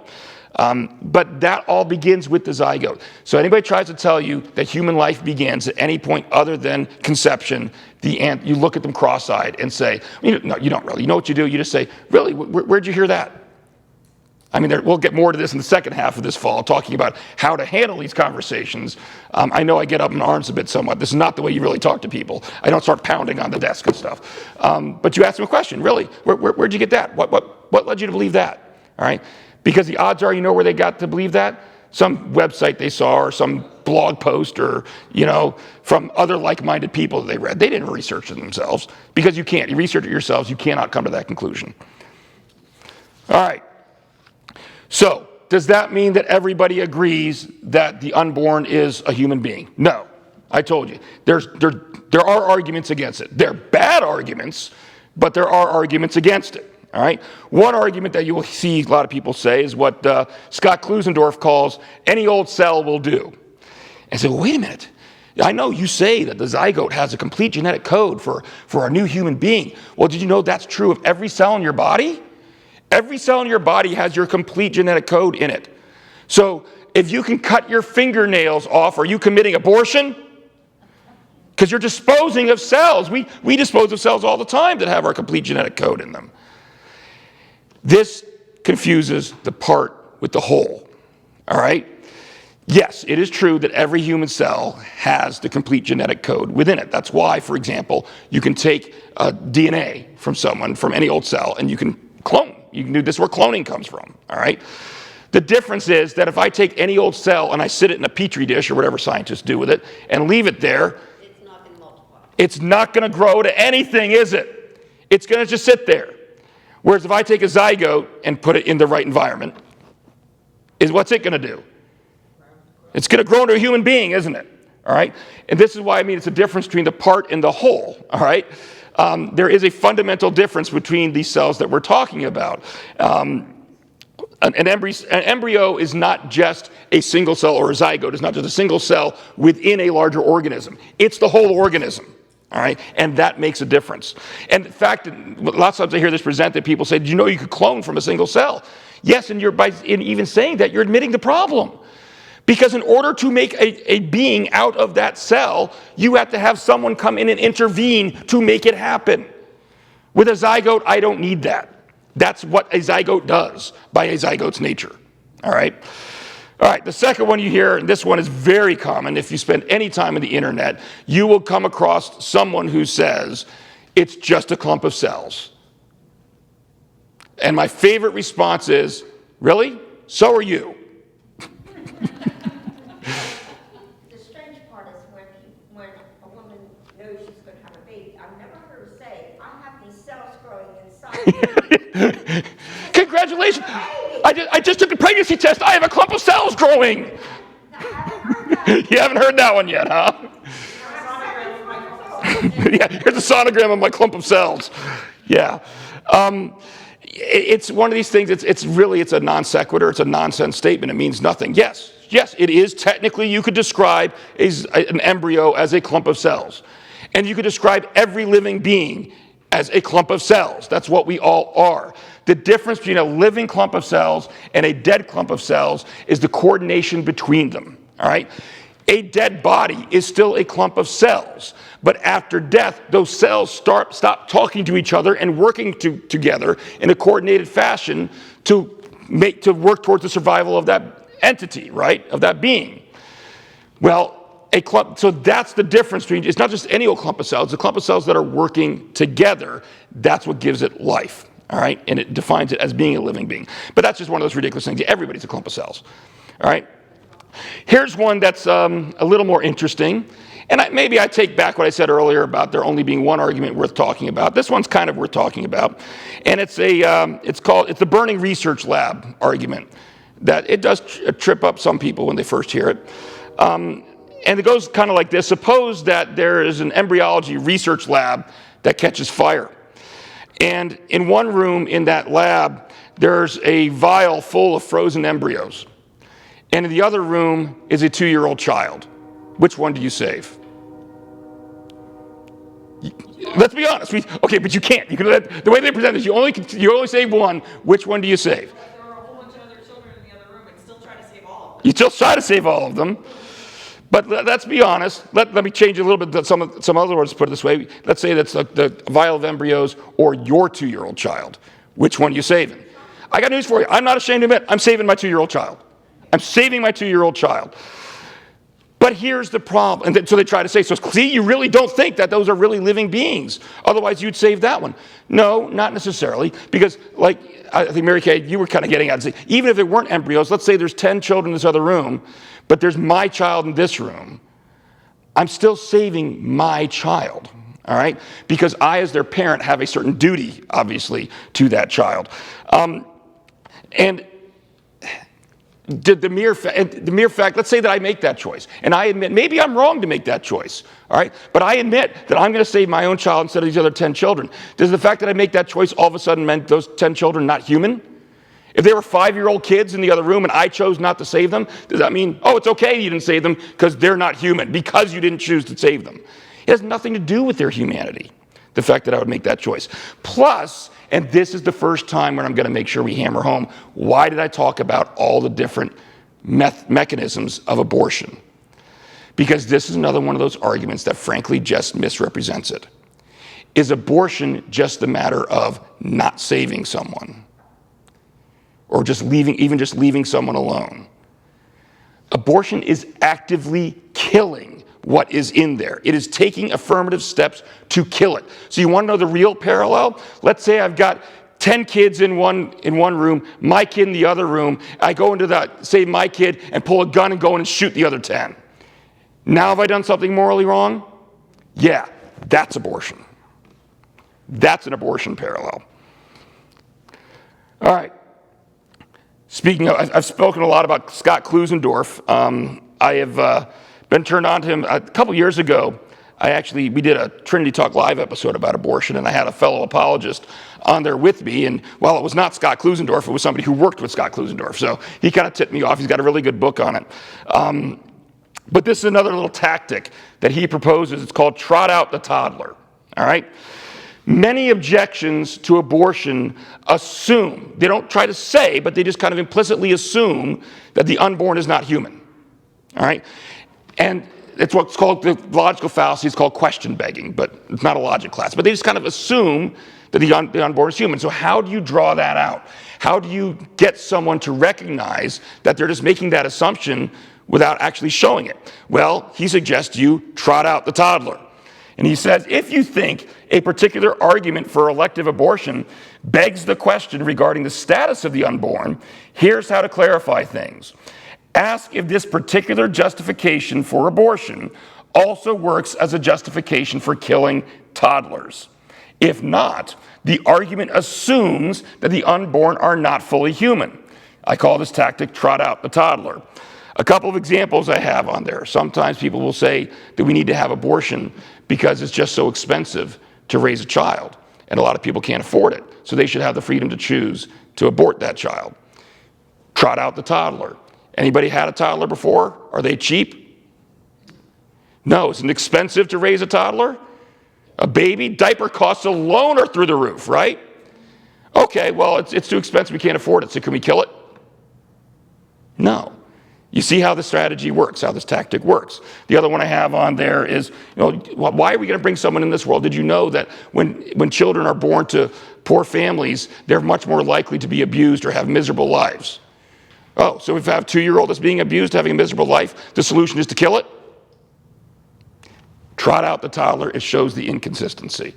But that all begins with the zygote. So anybody tries to tell you that human life begins at any point other than conception, you look at them cross-eyed and say, no, you don't really. You know what you do? You just say, really, where'd you hear that? I mean, we'll get more to this in the second half of this fall, talking about how to handle these conversations. I know I get up in arms a bit somewhat. This is not the way you really talk to people. I don't start pounding on the desk and stuff. But you ask them a question, really, where'd you get that? What led you to believe that? All right? Because the odds are you know where they got to believe that? Some website they saw or some blog post or, from other like-minded people that they read. They didn't research it themselves because you can't. You research it yourselves, you cannot come to that conclusion. All right. So, does that mean that everybody agrees that the unborn is a human being? No. I told you. There are arguments against it. They're bad arguments, but there are arguments against it. All right? One argument that you will see a lot of people say is what Scott Klusendorf calls any old cell will do. And say, well, wait a minute. I know you say that the zygote has a complete genetic code for a new human being. Well, did you know that's true of every cell in your body? Every cell in your body has your complete genetic code in it. So if you can cut your fingernails off, are you committing abortion? Because you're disposing of cells. We dispose of cells all the time that have our complete genetic code in them. This confuses the part with the whole. All right? Yes, it is true that every human cell has the complete genetic code within it. That's why, for example, you can take DNA from someone, from any old cell, and you can clone. You can do this where cloning comes from, all right? The difference is that if I take any old cell and I sit it in a petri dish or whatever scientists do with it and leave it there,
It's not going to multiply.
it's not going to grow to anything, is it? It's going to just sit there. Whereas if I take a zygote and put it in the right environment, what's it going to do? It's going to grow into a human being, isn't it? All right? And this is why I mean it's a difference between the part and the whole. All right? There is a fundamental difference between these cells that we're talking about. An embryo is not just a single cell, or a zygote is not just a single cell within a larger organism. It's the whole organism. All right, and that makes a difference. And in fact, lots of times I hear this presented, people say, "Did you know you could clone from a single cell?" Yes, and in even saying that, you're admitting the problem. Because in order to make a being out of that cell, you have to have someone come in and intervene to make it happen. With a zygote, I don't need that. That's what a zygote does by a zygote's nature. All right? All right, the second one you hear, and this one is very common. If you spend any time on the internet, you will come across someone who says, it's just a clump of cells. And my favorite response is, really? So are you.
The strange part is when a woman knows she's going to have a baby, I've never heard her say, I have these cells growing inside.
Congratulations. I just took a pregnancy test. I have a clump of cells growing. You haven't heard that one yet, huh? Yeah, here's a sonogram of my clump of cells. Yeah. It's one of these things, it's a non sequitur, it's a nonsense statement, it means nothing. Yes, it is technically, you could describe an embryo as a clump of cells. And you could describe every living being as a clump of cells. That's what we all are. The difference between a living clump of cells and a dead clump of cells is the coordination between them, all right? A dead body is still a clump of cells, but after death, those cells stop talking to each other and working together in a coordinated fashion to work towards the survival of that entity, right, of that being. Well, so that's the difference between, it's not just any old clump of cells, it's a clump of cells that are working together. That's what gives it life, all right? And it defines it as being a living being. But that's just one of those ridiculous things. Everybody's a clump of cells, all right? Here's one that's a little more interesting. And maybe I take back what I said earlier about there only being one argument worth talking about. This one's kind of worth talking about. And it's the Burning Research Lab argument. That it does trip up some people when they first hear it. And it goes kind of like this. Suppose that there is an embryology research lab that catches fire. And in one room in that lab, there's a vial full of frozen embryos. And in the other room is a 2-year-old child. Which one do you save? Let's be honest. Okay, but you can't. The way they present this, you only save one. Which one do you save?
There are a whole bunch of other children in the other room and still try to save all of them.
You still try to save all of them. But let's be honest. Let me change a little bit. Some other words, put it this way. Let's say that's the vial of embryos or your 2-year-old child. Which one are you saving? I got news for you. I'm not ashamed to admit I'm saving my 2-year-old child. I'm saving my 2-year-old child. But here's the problem. And so they try to say, so see, you really don't think that those are really living beings. Otherwise, you'd save that one. No, not necessarily. Because, like, I think, Mary Kay, you were kind of getting at it. Even if it weren't embryos, let's say there's 10 children in this other room, but there's my child in this room. I'm still saving my child, all right? Because I, as their parent, have a certain duty, obviously, to that child. And the mere fact, let's say that I make that choice, and I admit, maybe I'm wrong to make that choice, all right? But I admit that I'm going to save my own child instead of these other 10 children. Does the fact that I make that choice all of a sudden meant those 10 children not human? If they were 5-year-old kids in the other room and I chose not to save them, does that mean, oh, it's okay you didn't save them because they're not human, because you didn't choose to save them? It has nothing to do with their humanity, the fact that I would make that choice. Plus, and this is the first time when I'm going to make sure we hammer home, why did I talk about all the different mechanisms of abortion? Because this is another one of those arguments that frankly just misrepresents it. Is abortion just a matter of not saving someone? Or just leaving someone alone? Abortion is actively killing what is in there. It is taking affirmative steps to kill it. So you want to know the real parallel? Let's say I've got 10 kids in one room, my kid in the other room. I go into save my kid and pull a gun and go in and shoot the other 10. Now have I done something morally wrong? Yeah, that's abortion. That's an abortion parallel. All right. Speaking of, I've spoken a lot about Scott Klusendorf. I have been turned on to him. A couple years ago, we did a Trinity Talk Live episode about abortion, and I had a fellow apologist on there with me. And while it was not Scott Klusendorf, it was somebody who worked with Scott Klusendorf. So he kind of tipped me off. He's got a really good book on it. But this is another little tactic that he proposes. It's called trot out the toddler. All right? Many objections to abortion assume, they don't try to say, but they just kind of implicitly assume that the unborn is not human. All right? And it's what's called the logical fallacy. It's called question begging, but it's not a logic class. But they just kind of assume that the unborn is human. So how do you draw that out? How do you get someone to recognize that they're just making that assumption without actually showing it? Well, he suggests you trot out the toddler. And he says, if you think a particular argument for elective abortion begs the question regarding the status of the unborn, here's how to clarify things. Ask if this particular justification for abortion also works as a justification for killing toddlers. If not, the argument assumes that the unborn are not fully human. I call this tactic trot out the toddler. A couple of examples I have on there. Sometimes people will say that we need to have abortion because it's just so expensive to raise a child, and a lot of people can't afford it, so they should have the freedom to choose to abort that child. Trot out the toddler. Anybody had a toddler before? Are they cheap? No. Isn't it expensive to raise a toddler? A baby? Diaper costs alone are through the roof, right? Okay, well, it's too expensive. We can't afford it, so can we kill it? No. You see how the strategy works, how this tactic works. The other one I have on there is, why are we going to bring someone in this world? Did you know that when children are born to poor families, they're much more likely to be abused or have miserable lives? Oh, so if I have a 2-year-old that's being abused, having a miserable life, the solution is to kill it? Trot out the toddler. It shows the inconsistency.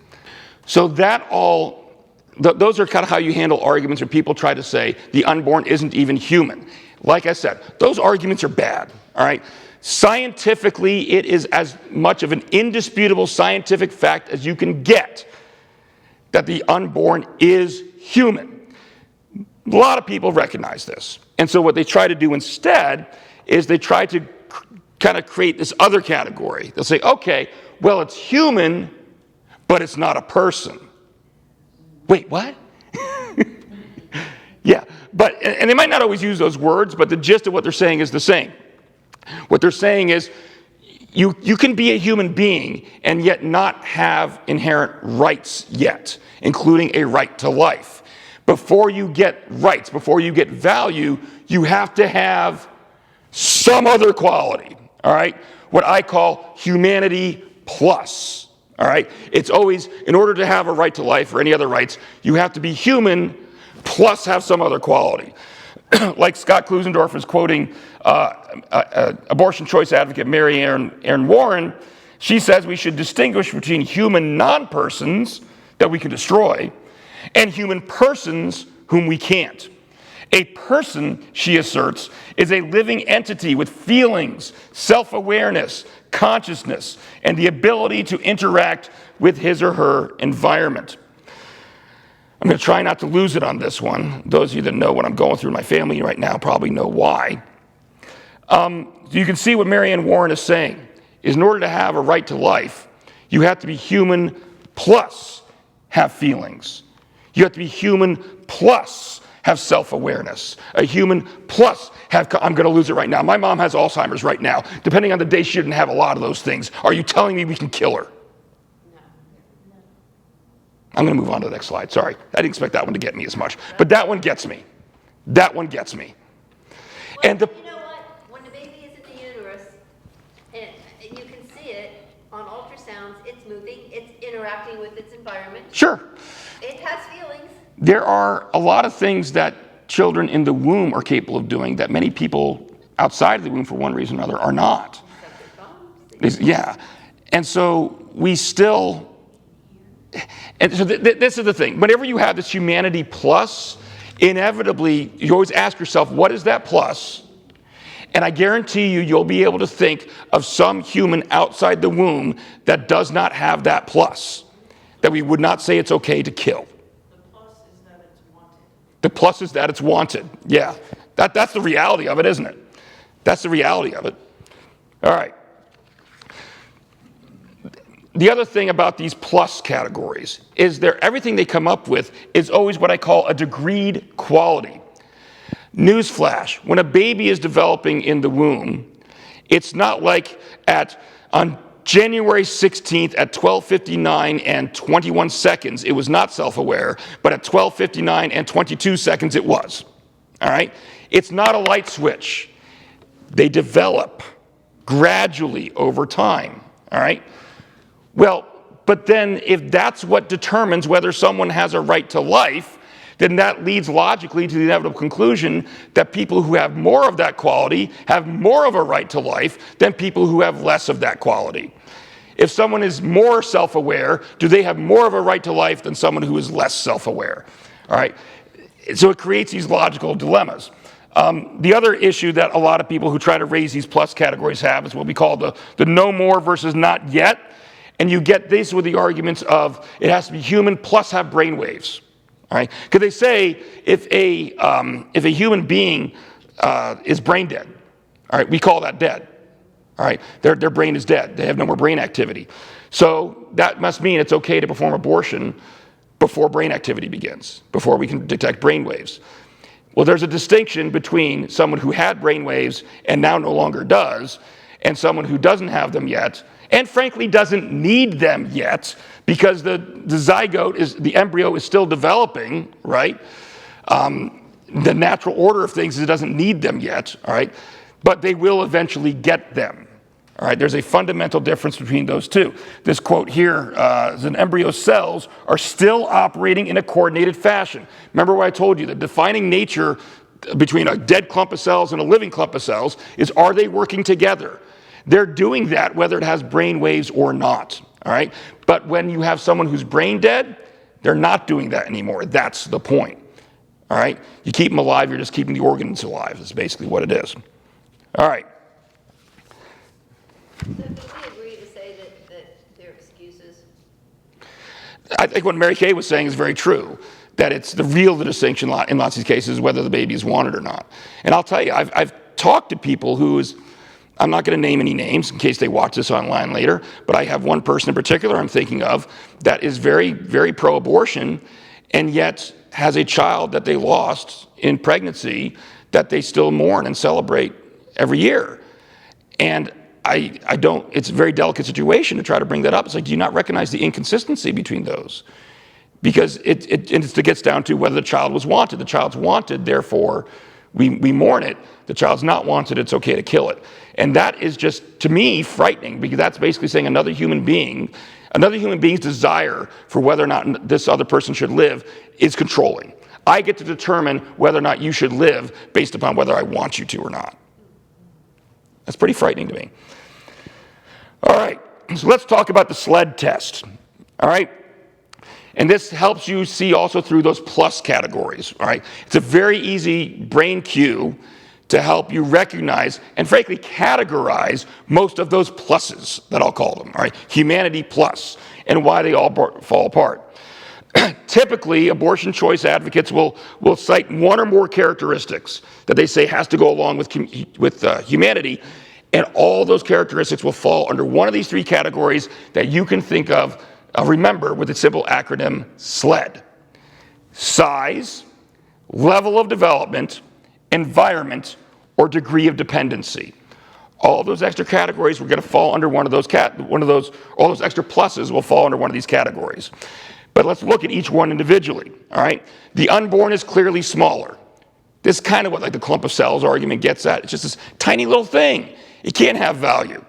So those are kind of how you handle arguments where people try to say the unborn isn't even human. Like I said, those arguments are bad, all right? Scientifically, it is as much of an indisputable scientific fact as you can get that the unborn is human. A lot of people recognize this. And so what they try to do instead is they try to kind of create this other category. They'll say, okay, well, it's human, but it's not a person. Wait, what? Yeah, and they might not always use those words, but the gist of what they're saying is the same. What they're saying is you can be a human being and yet not have inherent rights yet, including a right to life. Before you get rights, before you get value, you have to have some other quality, all right? What I call humanity plus, all right? It's always, in order to have a right to life or any other rights, you have to be human plus have some other quality. Like Scott Klusendorf is quoting abortion choice advocate Mary Aaron Warren. She says we should distinguish between human non-persons that we can destroy and human persons whom we can't. A person, she asserts, is a living entity with feelings, self-awareness, consciousness, and the ability to interact with his or her environment. I'm going to try not to lose it on this one. Those of you that know what I'm going through in my family right now probably know why. You can see what Marianne Warren is saying, is in order to have a right to life, you have to be human plus have feelings. You have to be human plus have self-awareness. A human plus I'm going to lose it right now. My mom has Alzheimer's right now. Depending on the day, she didn't have a lot of those things. Are you telling me we can kill her? I'm going to move on to the next slide. Sorry. I didn't expect that one to get me as much. But that one gets me. That one gets me.
Well, you know what? When the baby is in the uterus, and you can see it on ultrasounds, it's moving, it's interacting with its environment.
Sure.
It has feelings.
There are a lot of things that children in the womb are capable of doing that many people outside of the womb, for one reason or another, are not. Yeah. And so we still... And so this is the thing. Whenever you have this humanity plus, inevitably, you always ask yourself, what is that plus? And I guarantee you'll be able to think of some human outside the womb that does not have that plus, that we would not say it's okay to kill.
The plus is that it's wanted.
The plus is that it's wanted. Yeah. That's the reality of it, isn't it? That's the reality of it. All right. The other thing about these plus categories is everything they come up with is always what I call a degreed quality. Newsflash, when a baby is developing in the womb, it's not like on January 16th at 12:59 and 21 seconds, it was not self-aware, but at 12:59 and 22 seconds, it was. All right? It's not a light switch. They develop gradually over time. All right? Well, but then if that's what determines whether someone has a right to life, then that leads logically to the inevitable conclusion that people who have more of that quality have more of a right to life than people who have less of that quality. If someone is more self-aware, do they have more of a right to life than someone who is less self-aware? All right? So it creates these logical dilemmas. The other issue that a lot of people who try to raise these plus categories have is what we call the no more versus not yet. And you get this with the arguments of it has to be human plus have brain waves. All right? Because they say if a human being is brain dead, all right, we call that dead. All right, their brain is dead. They have no more brain activity. So that must mean it's okay to perform abortion before brain activity begins, before we can detect brain waves. Well, there's a distinction between someone who had brain waves and now no longer does, and someone who doesn't have them yet, and frankly doesn't need them yet, because the zygote the embryo is still developing, right? The natural order of things is it doesn't need them yet, all right? But they will eventually get them. All right, there's a fundamental difference between those two. This quote here is an embryo cells are still operating in a coordinated fashion. Remember what I told you, the defining nature between a dead clump of cells and a living clump of cells is, are they working together? They're doing that whether it has brain waves or not, all right? But when you have someone who's brain dead, they're not doing that anymore. That's the point, all right? You keep them alive, you're just keeping the organs alive. That's basically what it is. All right.
So can we agree to say that they're excuses?
I think what Mary Kay was saying is very true, that it's the distinction in lots of these cases whether the baby is wanted or not. And I'll tell you, I've talked to people I'm not going to name any names in case they watch this online later, but I have one person in particular I'm thinking of that is very, very pro-abortion and yet has a child that they lost in pregnancy that they still mourn and celebrate every year. And I don't, it's a very delicate situation to try to bring that up. It's like, do you not recognize the inconsistency between those? Because it gets down to whether the child was wanted. The child's wanted, therefore we mourn it. The child's not wanted, it's okay to kill it. And that is just, to me, frightening, because that's basically saying another human being's desire for whether or not this other person should live is controlling. I get to determine whether or not you should live based upon whether I want you to or not. That's pretty frightening to me. All right, so let's talk about the SLED test. All right, and this helps you see also through those plus categories. All right, it's a very easy brain cue to help you recognize and frankly categorize most of those pluses that I'll call them. All right, humanity plus, and why they all fall apart. Typically, abortion choice advocates will cite one or more characteristics that they say has to go along with humanity, and all those characteristics will fall under one of these three categories that you can think of, remember with the simple acronym SLED. Size, level of development, environment, or degree of dependency. All those extra categories were going to fall under all those extra pluses will fall under one of these categories. But let's look at each one individually, all right? The unborn is clearly smaller. This is kind of what like the clump of cells argument gets at. It's just this tiny little thing. It can't have value.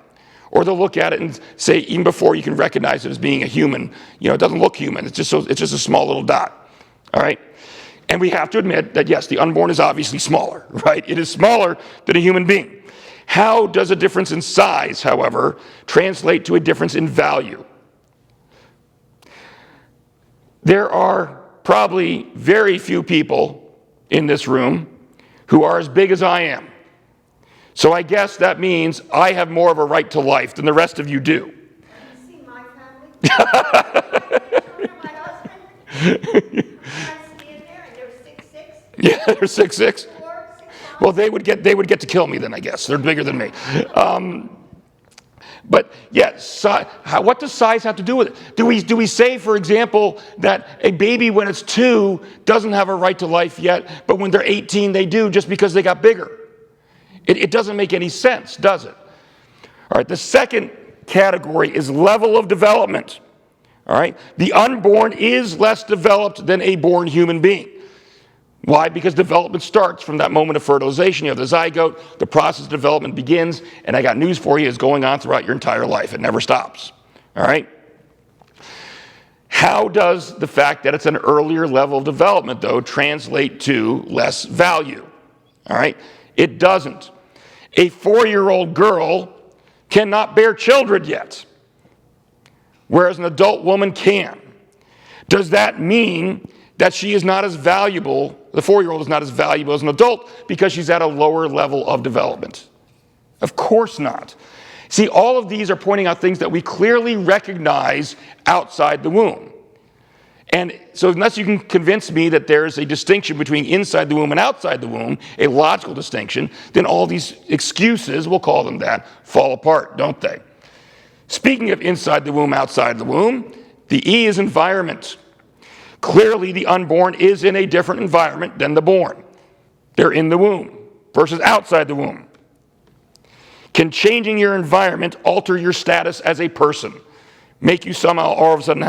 Or they'll look at it and say, even before you can recognize it as being a human, it doesn't look human. It's just a small little dot, all right? And we have to admit that, yes, the unborn is obviously smaller, right? It is smaller than a human being. How does a difference in size, however, translate to a difference in value? There are probably very few people in this room who are as big as I am. So I guess that means I have more of a right to life than the rest of you do.
You see my family? My husband? I stand there and they're 6'6".
Yeah, they're 6'6".
4, 6'5".
Well, they would get to kill me then, I guess. They're bigger than me. But yeah, what does size have to do with it? Do we say, for example, that a baby when it's 2 doesn't have a right to life yet, but when they're 18 they do just because they got bigger? It doesn't make any sense, does it? All right, the second category is level of development. All right, the unborn is less developed than a born human being. Why? Because development starts from that moment of fertilization. You have the zygote, the process of development begins, and I got news for you, it's going on throughout your entire life. It never stops. All right? How does the fact that it's an earlier level of development, though, translate to less value? All right? It doesn't. A 4-year-old girl cannot bear children yet, whereas an adult woman can. Does that mean that she is not as valuable, the 4-year-old is not as valuable as an adult because she's at a lower level of development? Of course not. See, all of these are pointing out things that we clearly recognize outside the womb. And so unless you can convince me that there's a distinction between inside the womb and outside the womb, a logical distinction, then all these excuses, we'll call them that, fall apart, don't they? Speaking of inside the womb, outside the womb, the E is environment. Clearly, the unborn is in a different environment than the born. They're in the womb versus outside the womb. Can changing your environment alter your status as a person? Make you somehow all of a sudden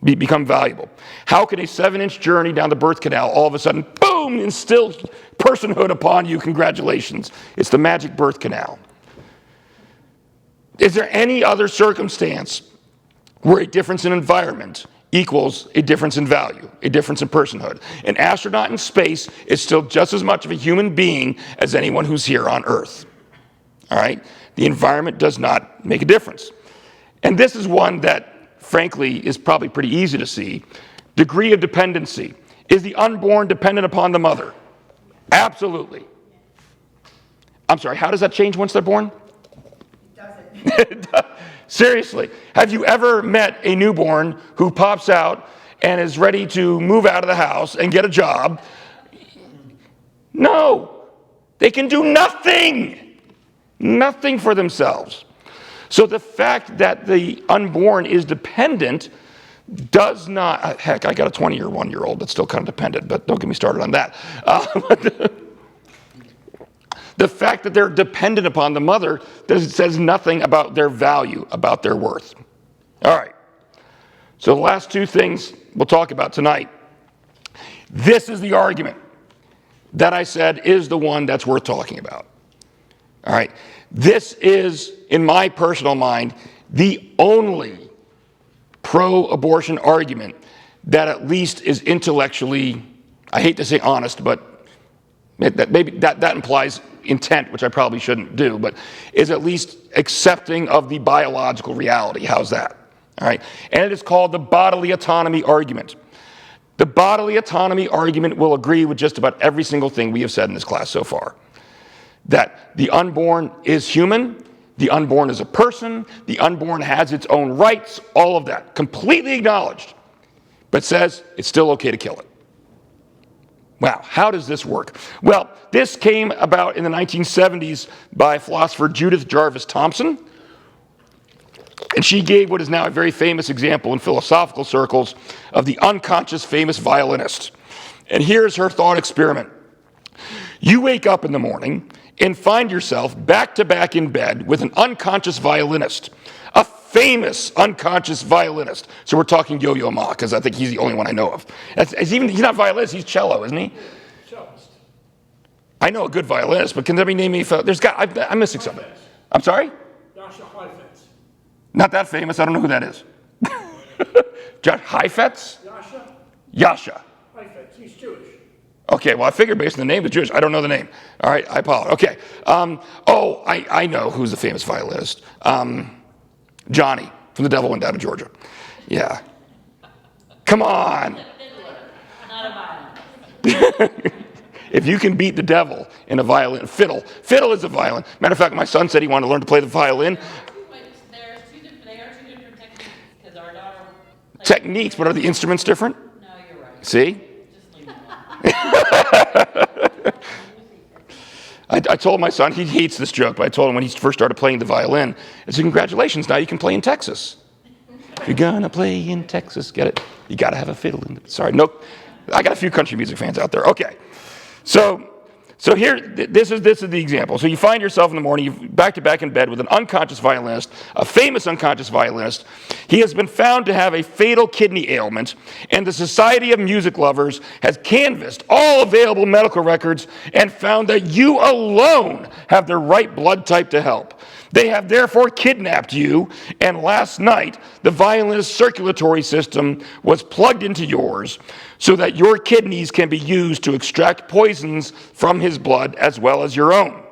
become valuable? How can a 7-inch journey down the birth canal all of a sudden, boom, instill personhood upon you? Congratulations. It's the magic birth canal. Is there any other circumstance where a difference in environment equals a difference in value, a difference in personhood? An astronaut in space is still just as much of a human being as anyone who's here on Earth. All right? The environment does not make a difference. And this is one that, frankly, is probably pretty easy to see. Degree of dependency. Is the unborn dependent upon the mother? Absolutely. I'm sorry, how does that change once they're born?
It doesn't.
Seriously, have you ever met a newborn who pops out and is ready to move out of the house and get a job? No, they can do nothing for themselves. So the fact that the unborn is dependent does not, heck, I got a 21-year-old that's still kind of dependent, but don't get me started on that. The fact that they're dependent upon the mother says nothing about their value, about their worth. All right. So the last two things we'll talk about tonight. This is the argument that I said is the one that's worth talking about. All right. This is, in my personal mind, the only pro-abortion argument that at least is intellectually, I hate to say honest, but maybe that implies intent, which I probably shouldn't do, but is at least accepting of the biological reality. How's that? All right. And it is called the bodily autonomy argument. The bodily autonomy argument will agree with just about every single thing we have said in this class so far. That the unborn is human, the unborn is a person, the unborn has its own rights, all of that, completely acknowledged, but says it's still okay to kill it. Wow, how does this work? Well, this came about in the 1970s by philosopher Judith Jarvis Thomson, and she gave what is now a very famous example in philosophical circles of the unconscious famous violinist. And here's her thought experiment. You wake up in the morning and find yourself back to back in bed with an unconscious violinist, a famous unconscious violinist. So we're talking Yo-Yo Ma, because I think he's the only one I know of. He's not violinist, he's cello, isn't he?
Cellist.
I know a good violinist, but can somebody name me? I'm missing something. I'm sorry?
Jascha Heifetz.
Not that famous. I don't know who that is. Josh Heifetz? Yasha.
Heifetz. He's Jewish.
Okay, well, I figured based on the name, it's Jewish. I don't know the name. All right, I apologize. Okay. I know who's the famous violinist. Johnny from The Devil Went Down to Georgia. Yeah. Come on.
Not a violin.
If you can beat the devil in a violin, fiddle is a violin. Matter of fact, my son said he wanted to learn to play the violin.
They are two different techniques, because our daughter...
Techniques, but are the instruments different?
No, you're right.
See?
Just leave it alone.
I told my son, he hates this joke, but I told him when he first started playing the violin, I said, congratulations, now you can play in Texas. If you're gonna play in Texas, get it? You gotta have a fiddle in it. Sorry, nope. I got a few country music fans out there. Okay. So here, this is the example. So you find yourself in the morning, you're back to back in bed with an unconscious violinist, a famous unconscious violinist. He has been found to have a fatal kidney ailment, and the Society of Music Lovers has canvassed all available medical records and found that you alone have the right blood type to help. They have therefore kidnapped you, and last night, the violinist's circulatory system was plugged into yours so that your kidneys can be used to extract poisons from his blood as well as your own.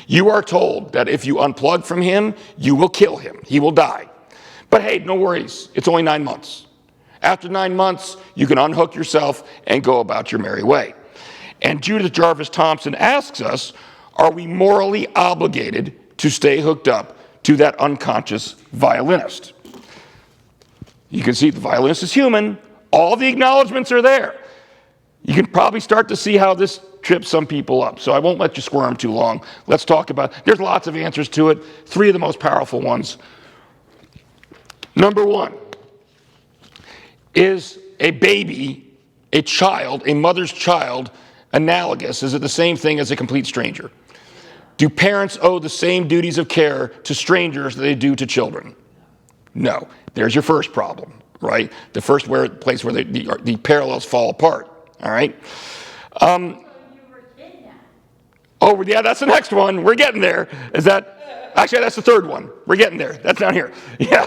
You are told that if you unplug from him, you will kill him. He will die. But hey, no worries. It's only 9 months. After 9 months, you can unhook yourself and go about your merry way. And Judith Jarvis Thompson asks us, are we morally obligated to stay hooked up to that unconscious violinist? You can see the violinist is human. All the acknowledgments are there. You can probably start to see how this trips some people up. So I won't let you squirm too long. Let's talk about, there's lots of answers to it. 3 of the most powerful ones. Number 1, is a baby, a child, a mother's child, analogous? Is it the same thing as a complete stranger? Do parents owe the same duties of care to strangers that they do to children? No. There's your first problem, right? The first place where the parallels fall apart, all right?
So you were kidnapped.
Oh, yeah, that's the next one. We're getting there. Actually, that's the third one. We're getting there. That's down here. Yeah,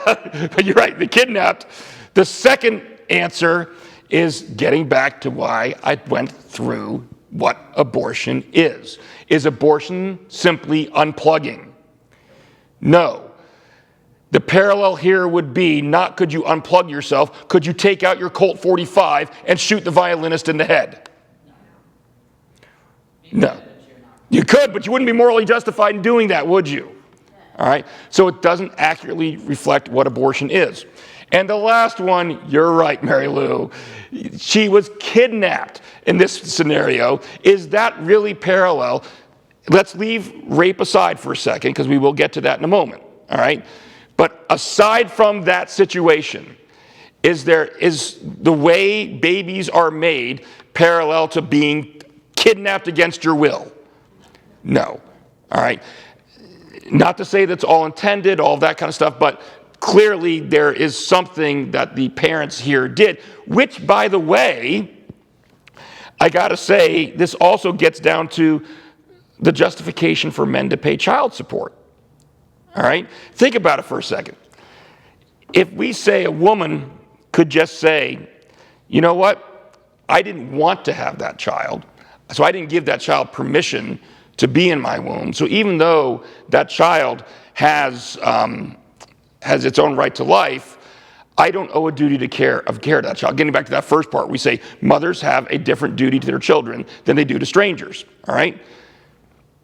but you're right, the kidnapped. The second answer is getting back to why I went through what abortion is. Is abortion simply unplugging? No. The parallel here would be not could you unplug yourself, could you take out your Colt 45 and shoot the violinist in the head? No. You could, but you wouldn't be morally justified in doing that, would you? All right? So it doesn't accurately reflect what abortion is. And the last one, you're right, Mary Lou. She was kidnapped in this scenario. Is that really parallel? Let's leave rape aside for a second, because we will get to that in a moment. All right? But aside from that situation, is the way babies are made parallel to being kidnapped against your will? No. All right? Not to say that's all intended, all of that kind of stuff, but clearly there is something that the parents here did, which, by the way, I got to say, this also gets down to the justification for men to pay child support. All right? Think about it for a second. If we say a woman could just say, you know what, I didn't want to have that child, so I didn't give that child permission to be in my womb. So even though that child has its own right to life, I don't owe a duty to care to that child. Getting back to that first part, we say mothers have a different duty to their children than they do to strangers. All right?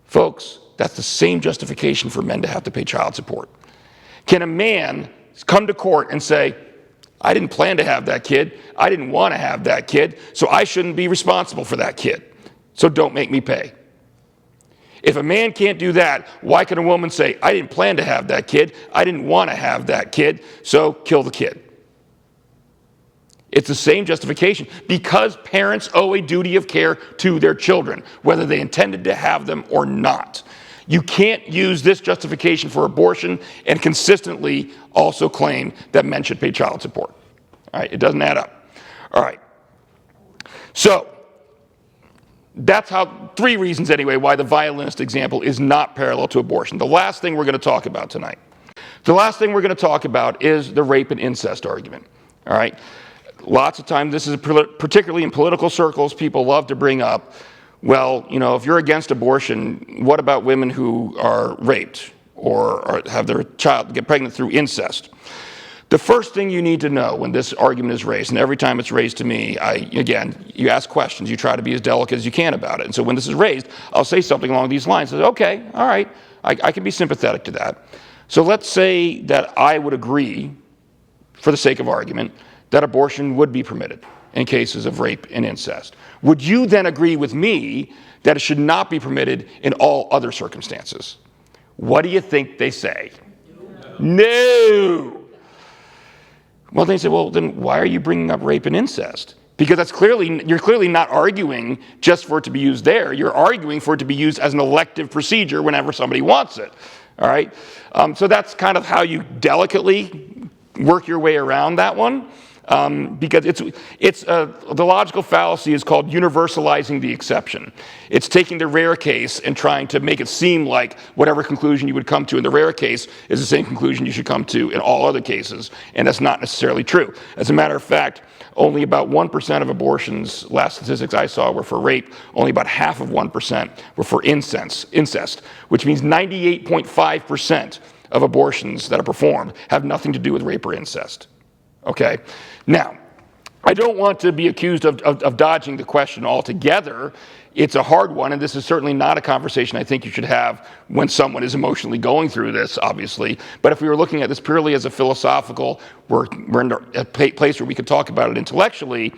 Folks, that's the same justification for men to have to pay child support. Can a man come to court and say, I didn't plan to have that kid, I didn't want to have that kid, so I shouldn't be responsible for that kid, so don't make me pay? If a man can't do that, why can a woman say, I didn't plan to have that kid, I didn't want to have that kid, so kill the kid? It's the same justification, because parents owe a duty of care to their children, whether they intended to have them or not. You can't use this justification for abortion and consistently also claim that men should pay child support. All right, it doesn't add up. All right. So, that's how 3 reasons anyway why the violinist example is not parallel to abortion. The last thing we're going to talk about tonight. The last thing we're going to talk about is the rape and incest argument. All right? Lots of times, this is particularly in political circles, people love to bring up, well, you know, if you're against abortion, what about women who are raped or have their child get pregnant through incest? The first thing you need to know when this argument is raised, and every time it's raised to me, you ask questions, you try to be as delicate as you can about it. And so when this is raised, I'll say something along these lines. I say, okay, all right, I can be sympathetic to that. So let's say that I would agree, for the sake of argument, that abortion would be permitted. in cases of rape and incest. Would you then agree with me that it should not be permitted in all other circumstances? What do you think they say? No. Well, they say, well, then why are you bringing up rape and incest? Because you're clearly not arguing just for it to be used there. You're arguing for it to be used as an elective procedure whenever somebody wants it. All right? So that's kind of how you delicately work your way around that one. Because the logical fallacy is called universalizing the exception. It's taking the rare case and trying to make it seem like whatever conclusion you would come to in the rare case is the same conclusion you should come to in all other cases, and that's not necessarily true. As a matter of fact, only about 1% of abortions, last statistics I saw, were for rape. Only about half of 1% were for incest, which means 98.5% of abortions that are performed have nothing to do with rape or incest. Okay? Now, I don't want to be accused of dodging the question altogether. It's a hard one, and this is certainly not a conversation I think you should have when someone is emotionally going through this, obviously. But if we were looking at this purely as a philosophical, we're in a place where we could talk about it intellectually,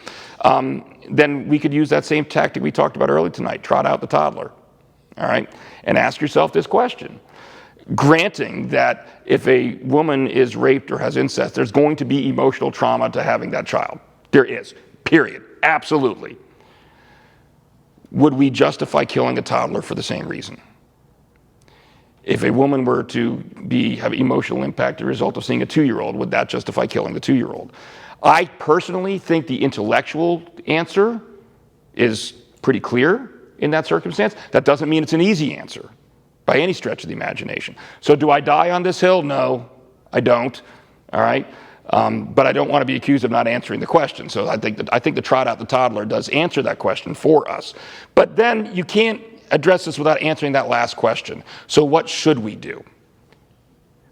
then we could use that same tactic we talked about earlier tonight, trot out the toddler, all right? And ask yourself this question. Granting that if a woman is raped or has incest, there's going to be emotional trauma to having that child. There is, period, absolutely. Would we justify killing a toddler for the same reason? If a woman were to have emotional impact as a result of seeing a 2-year-old, would that justify killing the 2-year-old? I personally think the intellectual answer is pretty clear in that circumstance. That doesn't mean it's an easy answer by any stretch of the imagination. So do I die on this hill? No, I don't, all right? But I don't want to be accused of not answering the question. So I think the trot out the toddler does answer that question for us. But then you can't address this without answering that last question. So what should we do?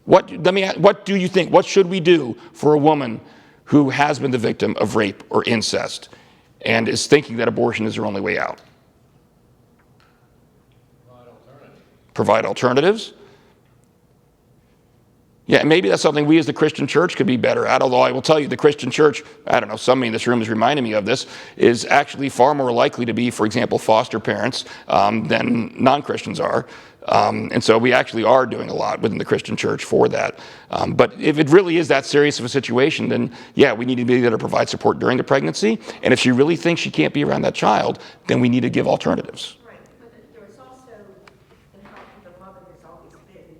What do you think? What should we do for a woman who has been the victim of rape or incest and is thinking that abortion is her only way out? Provide alternatives. Yeah, maybe that's something we as the Christian church could be better at, although I will tell you the Christian church, I don't know, somebody in this room is reminding me of this, is actually far more likely to be, for example, foster parents than non-Christians are. And so we actually are doing a lot within the Christian church for that. But if it really is that serious of a situation, then yeah, we need to be there to provide support during the pregnancy. And if she really thinks she can't be around that child, then we need to give alternatives.
Right, but there's also the health of the mother has always been.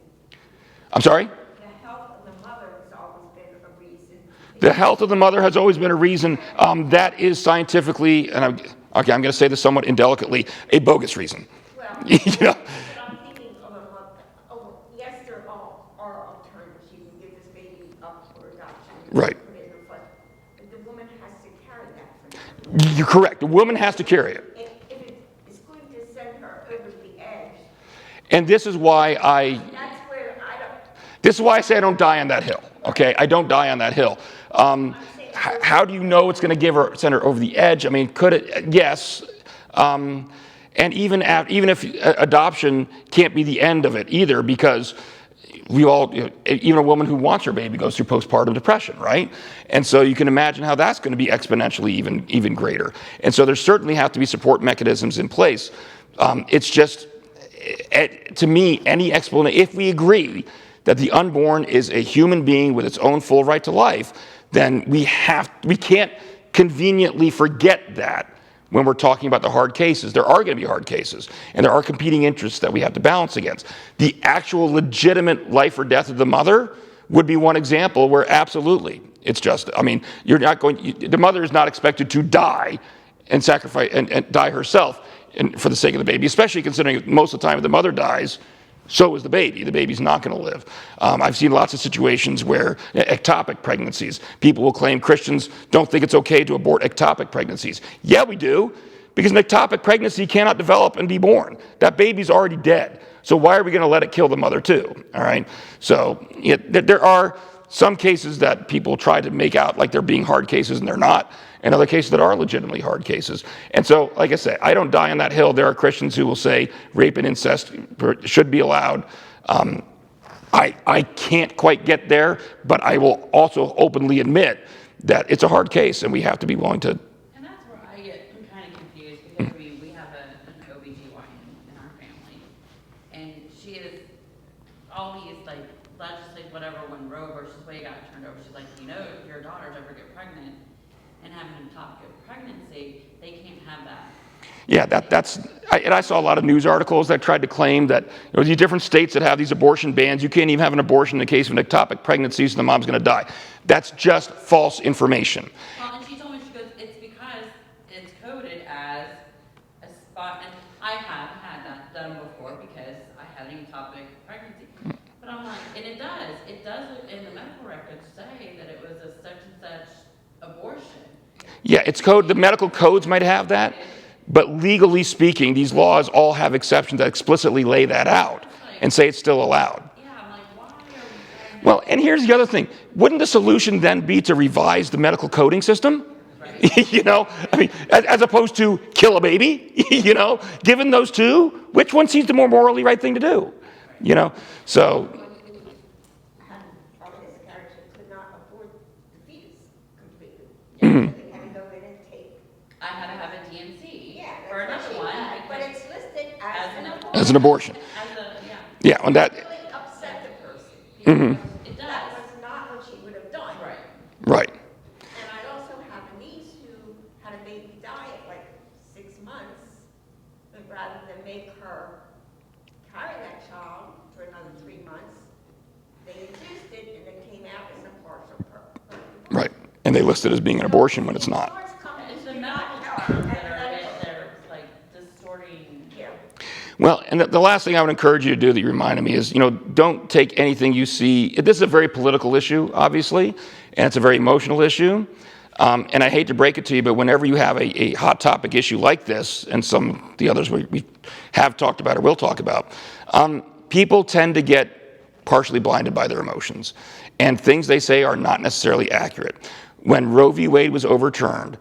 I'm sorry?
The health of the mother has always been a reason.
The health of the mother has always been a reason. That is scientifically, and I'm going to say this somewhat indelicately, a bogus reason.
Well,
You know?
but I'm thinking of a mother, yes, there are alternatives. You can give this baby up for adoption.
Right.
Put it in a foot. But the woman has to carry that for you.
You're correct. The woman has to carry it.
If it is going to send her over the edge,
And this is why
that's where I don't.
This is why I say I don't die on that hill. Okay, I don't die on that hill. How do you know it's going to send her over the edge? I mean, could it? Yes. And even if adoption can't be the end of it either, because even a woman who wants her baby goes through postpartum depression, right? And so you can imagine how that's going to be exponentially even greater. And so there certainly have to be support mechanisms in place. It's just, to me, any explanation, if we agree that the unborn is a human being with its own full right to life, then we can't conveniently forget that when we're talking about the hard cases. There are going to be hard cases, and there are competing interests that we have to balance against. The actual legitimate life or death of the mother would be one example where absolutely it's just, I mean, the mother is not expected to die and sacrifice and die herself for the sake of the baby, especially considering most of the time if the mother dies, so is the baby. The baby's not going to live. I've seen lots of situations where ectopic pregnancies, people will claim Christians don't think it's okay to abort ectopic pregnancies. Yeah, we do, because an ectopic pregnancy cannot develop and be born. That baby's already dead. So why are we going to let it kill the mother too? All right. So there are some cases that people try to make out like they're being hard cases, and they're not. And other cases that are legitimately hard cases. And so, like I say, I don't die on that hill. There are Christians who will say rape and incest should be allowed. I can't quite get there, but I will also openly admit that it's a hard case, and we have to be willing to
whatever, when Roe versus Wade got turned over, she's like, you know, if your daughters ever get pregnant and have an ectopic pregnancy, they can't have that.
Yeah, and I saw a lot of news articles that tried to claim that these different states that have these abortion bans, you can't even have an abortion in the case of an ectopic pregnancy, so the mom's going to die. That's just false information.
Well, and she told me, she goes, it's because it's coded as a spot, and I have had that done before because I had an ectopic pregnancy. But I'm like, and it does in the medical records say that it was a such and such abortion.
Yeah, it's code. The medical codes might have that, but legally speaking, these laws all have exceptions that explicitly lay that out and say it's still allowed.
Yeah, I'm like, why are we doing
Well, and here's the other thing. Wouldn't the solution then be to revise the medical coding system? I mean, as opposed to kill a baby, given those two, which one seems the more morally right thing to do? So,
Had a miscarriage and could not afford the fetus completely.
Mhm.
So they had to go in and take.
I had to have a DNC
Yeah,
for
that's
another
what she
one.
had, but
because-
it's listed
as
as
an
an
abortion.
abortion.
as an abortion.
Yeah,
Yeah, and that,
Really upset the person.
Mhm.
it
That
does.
was not what she would have done.
Right.
right.
And I also have a niece who had a baby die at like 6 months, but rather than make her carry that child for another 3 months, they induced it and it came out as a partial
Right. And they list it as being an abortion when it's not.
Insurance companies
It's the
do
medical
not help.
terms
And
that are,
medical-
they're like distorting.
Yeah.
Well, and the last thing I would encourage you to do that you reminded me is, don't take anything you see. This is a very political issue, obviously, and it's a very emotional issue. And I hate to break it to you, but whenever you have a hot topic issue like this, and some of the others we have talked about or will talk about, people tend to get partially blinded by their emotions. And things they say are not necessarily accurate. When Roe v. Wade was overturned,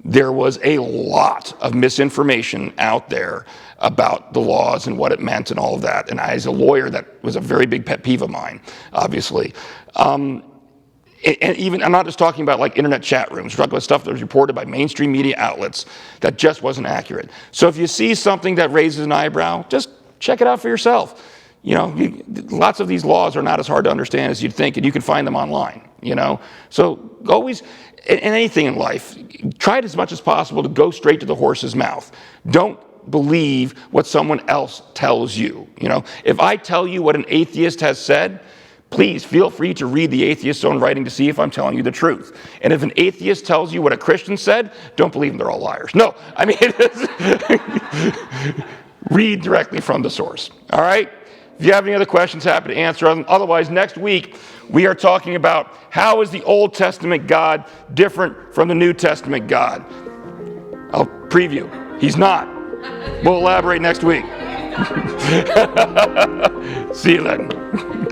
there was a lot of misinformation out there about the laws and what it meant and all of that. And as a lawyer, that was a very big pet peeve of mine, obviously. And even, I'm not just talking about like internet chat rooms, we're talking about stuff that was reported by mainstream media outlets that just wasn't accurate. So if you see something that raises an eyebrow, just check it out for yourself. Lots of these laws are not as hard to understand as you'd think, and you can find them online, So always, in anything in life, try it as much as possible to go straight to the horse's mouth. Don't believe what someone else tells you. If I tell you what an atheist has said, please feel free to read the atheist's own writing to see if I'm telling you the truth. And if an atheist tells you what a Christian said, don't believe them, they're all liars. No, I mean, read directly from the source, all right? If you have any other questions, happy to answer them. Otherwise, next week, we are talking about how is the Old Testament God different from the New Testament God. I'll preview. He's not. We'll elaborate next week. See you then.